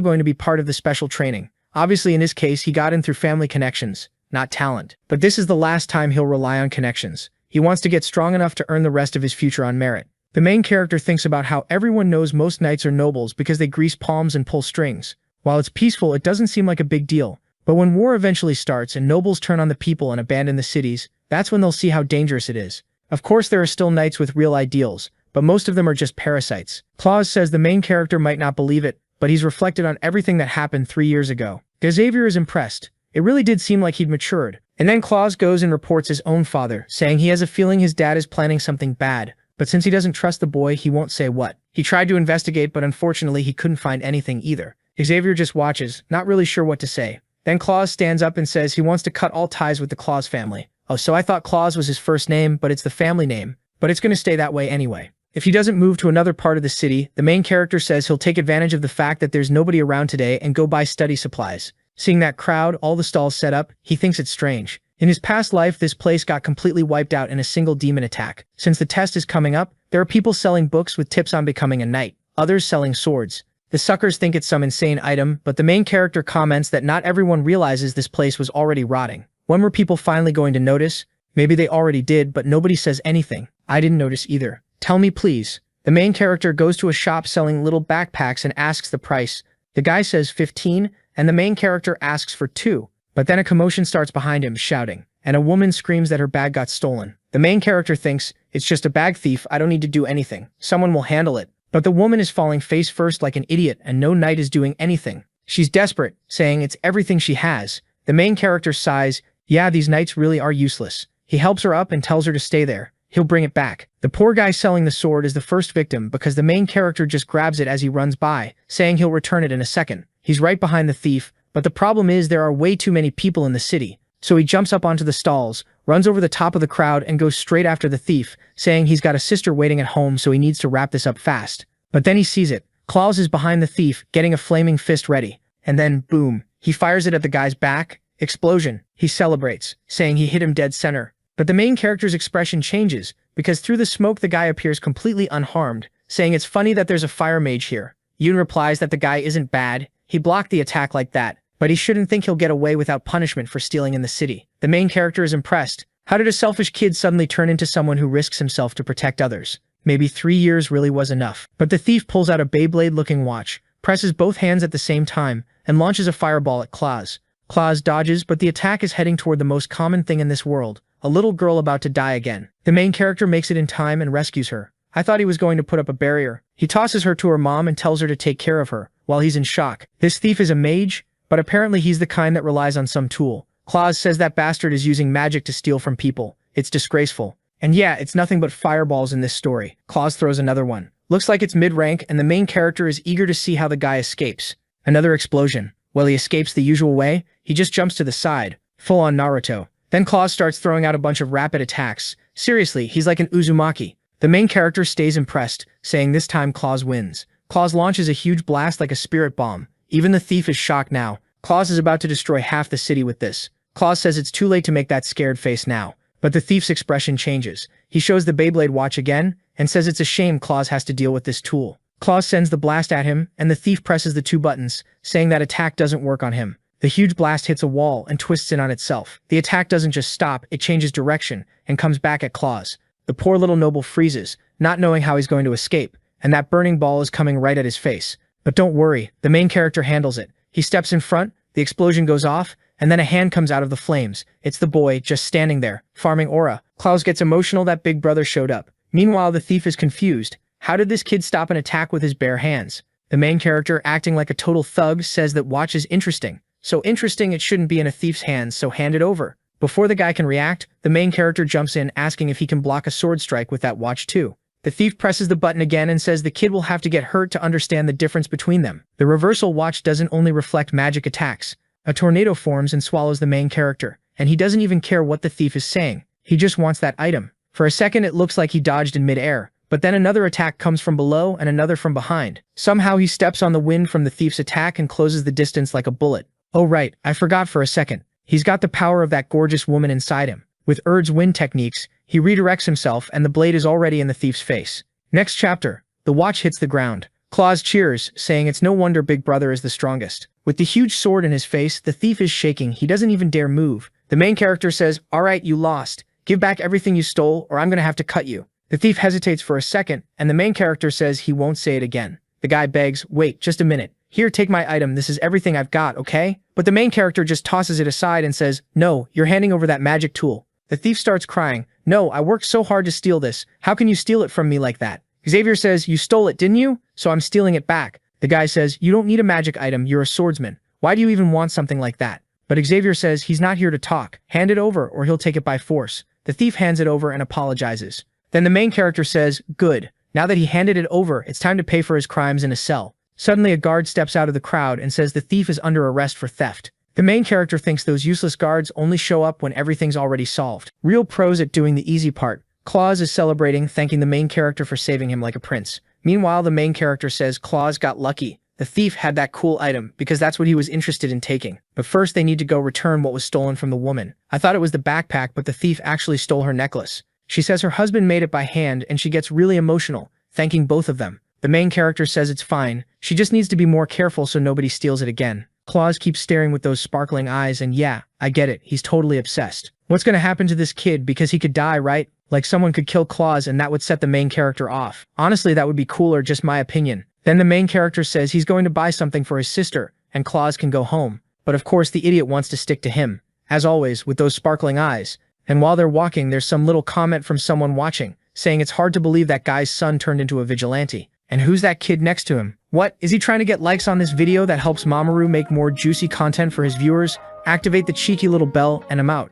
going to be part of the special training. Obviously in his case, he got in through family connections, not talent. But this is the last time he'll rely on connections. He wants to get strong enough to earn the rest of his future on merit. The main character thinks about how everyone knows most knights are nobles because they grease palms and pull strings. While it's peaceful, it doesn't seem like a big deal. But when war eventually starts and nobles turn on the people and abandon the cities, that's when they'll see how dangerous it is. Of course, there are still knights with real ideals, but most of them are just parasites. Claus says the main character might not believe it, but he's reflected on everything that happened 3 years ago. Xavier is impressed. It really did seem like he'd matured. And then Claus goes and reports his own father, saying he has a feeling his dad is planning something bad. But since he doesn't trust the boy, he won't say what. He tried to investigate, but unfortunately he couldn't find anything either. Xavier just watches, not really sure what to say. Then Claus stands up and says he wants to cut all ties with the Claus family. Oh, so I thought Claus was his first name, but it's the family name. But it's gonna stay that way anyway. If he doesn't move to another part of the city, the main character says he'll take advantage of the fact that there's nobody around today and go buy study supplies. Seeing that crowd, all the stalls set up, he thinks it's strange. In his past life, this place got completely wiped out in a single demon attack. Since the test is coming up, there are people selling books with tips on becoming a knight, others selling swords. The suckers think it's some insane item, but the main character comments that not everyone realizes this place was already rotting. When were people finally going to notice? Maybe they already did, but nobody says anything. I didn't notice either. Tell me please. The main character goes to a shop selling little backpacks and asks the price. The guy says 15, and the main character asks for 2. But then a commotion starts behind him, shouting, and a woman screams that her bag got stolen. The main character thinks, it's just a bag thief, I don't need to do anything. Someone will handle it. But the woman is falling face first like an idiot and no knight is doing anything. She's desperate, saying it's everything she has. The main character sighs, yeah, these knights really are useless. He helps her up and tells her to stay there. He'll bring it back. The poor guy selling the sword is the first victim because the main character just grabs it as he runs by, saying he'll return it in a second. He's right behind the thief, but the problem is there are way too many people in the city. So he jumps up onto the stalls, runs over the top of the crowd and goes straight after the thief, saying he's got a sister waiting at home so he needs to wrap this up fast. But then he sees it. Claus is behind the thief, getting a flaming fist ready. And then, boom, he fires it at the guy's back. Explosion. He celebrates, saying he hit him dead center. But the main character's expression changes, because through the smoke the guy appears completely unharmed, saying it's funny that there's a fire mage here. Yoon replies that the guy isn't bad, he blocked the attack like that, but he shouldn't think he'll get away without punishment for stealing in the city. The main character is impressed. How did a selfish kid suddenly turn into someone who risks himself to protect others? Maybe 3 years really was enough. But the thief pulls out a Beyblade-looking watch, presses both hands at the same time, and launches a fireball at Claus. Claus dodges, but the attack is heading toward the most common thing in this world, a little girl about to die again. The main character makes it in time and rescues her. I thought he was going to put up a barrier. He tosses her to her mom and tells her to take care of her, while he's in shock. This thief is a mage, but apparently he's the kind that relies on some tool. Claus says that bastard is using magic to steal from people. It's disgraceful. And yeah, it's nothing but fireballs in this story. Claus throws another one. Looks like it's mid-rank and the main character is eager to see how the guy escapes. Another explosion. Well, he escapes the usual way. He just jumps to the side. Full on Naruto. Then Claus starts throwing out a bunch of rapid attacks. Seriously, he's like an Uzumaki. The main character stays impressed, saying this time Claus wins. Claus launches a huge blast like a spirit bomb. Even the thief is shocked now. Claus is about to destroy half the city with this. Claus says it's too late to make that scared face now. But the thief's expression changes. He shows the Beyblade watch again, and says it's a shame Claus has to deal with this tool. Claus sends the blast at him, and the thief presses the 2 buttons, saying that attack doesn't work on him. The huge blast hits a wall and twists in on itself. The attack doesn't just stop, it changes direction, and comes back at Claus. The poor little noble freezes, not knowing how he's going to escape, and that burning ball is coming right at his face. But don't worry, the main character handles it. He steps in front, the explosion goes off, and then a hand comes out of the flames. It's the boy, just standing there, farming aura, Klaus gets emotional that Big Brother showed up. Meanwhile, the thief is confused. How did this kid stop an attack with his bare hands? The main character, acting like a total thug, says that watch is interesting. So interesting it shouldn't be in a thief's hands, so hand it over. Before the guy can react, the main character jumps in asking if he can block a sword strike with that watch too. The thief presses the button again and says the kid will have to get hurt to understand the difference between them. The reversal watch doesn't only reflect magic attacks. A tornado forms and swallows the main character, and he doesn't even care what the thief is saying. He just wants that item. For a second it looks like he dodged in midair, but then another attack comes from below and another from behind. Somehow he steps on the wind from the thief's attack and closes the distance like a bullet. Oh right, I forgot for a second. He's got the power of that gorgeous woman inside him. With Erd's wind techniques, he redirects himself and the blade is already in the thief's face. Next chapter, the watch hits the ground. Klaus cheers, saying it's no wonder Big Brother is the strongest. With the huge sword in his face, the thief is shaking. He doesn't even dare move. The main character says, "Alright, you lost. Give back everything you stole or I'm gonna have to cut you." The thief hesitates for a second, and the main character says he won't say it again. The guy begs, "Wait, just a minute. Here, take my item. This is everything I've got, okay?" But the main character just tosses it aside and says, "No, you're handing over that magic tool." The thief starts crying. "No, I worked so hard to steal this. How can you steal it from me like that?" Xavier says, "You stole it, didn't you? So I'm stealing it back." The guy says, "You don't need a magic item. You're a swordsman. Why do you even want something like that?" But Xavier says he's not here to talk. Hand it over or he'll take it by force. The thief hands it over and apologizes. Then the main character says, "Good. Now that he handed it over, it's time to pay for his crimes in a cell." Suddenly a guard steps out of the crowd and says the thief is under arrest for theft. The main character thinks those useless guards only show up when everything's already solved. Real pros at doing the easy part. Klaus is celebrating, thanking the main character for saving him like a prince. Meanwhile, the main character says Klaus got lucky. The thief had that cool item because that's what he was interested in taking. But first they need to go return what was stolen from the woman. I thought it was the backpack, but the thief actually stole her necklace. She says her husband made it by hand and she gets really emotional, thanking both of them. The main character says it's fine. She just needs to be more careful so nobody steals it again. Klaus keeps staring with those sparkling eyes and yeah, I get it. He's totally obsessed. What's gonna happen to this kid because he could die, right? Like someone could kill Klaus and that would set the main character off. Honestly, that would be cooler, just my opinion. Then the main character says he's going to buy something for his sister, and Klaus can go home. But of course the idiot wants to stick to him. As always, with those sparkling eyes. And while they're walking, there's some little comment from someone watching, saying it's hard to believe that guy's son turned into a vigilante. And who's that kid next to him? What? Is he trying to get likes on this video that helps Mamoru make more juicy content for his viewers? Activate the cheeky little bell, and I'm out.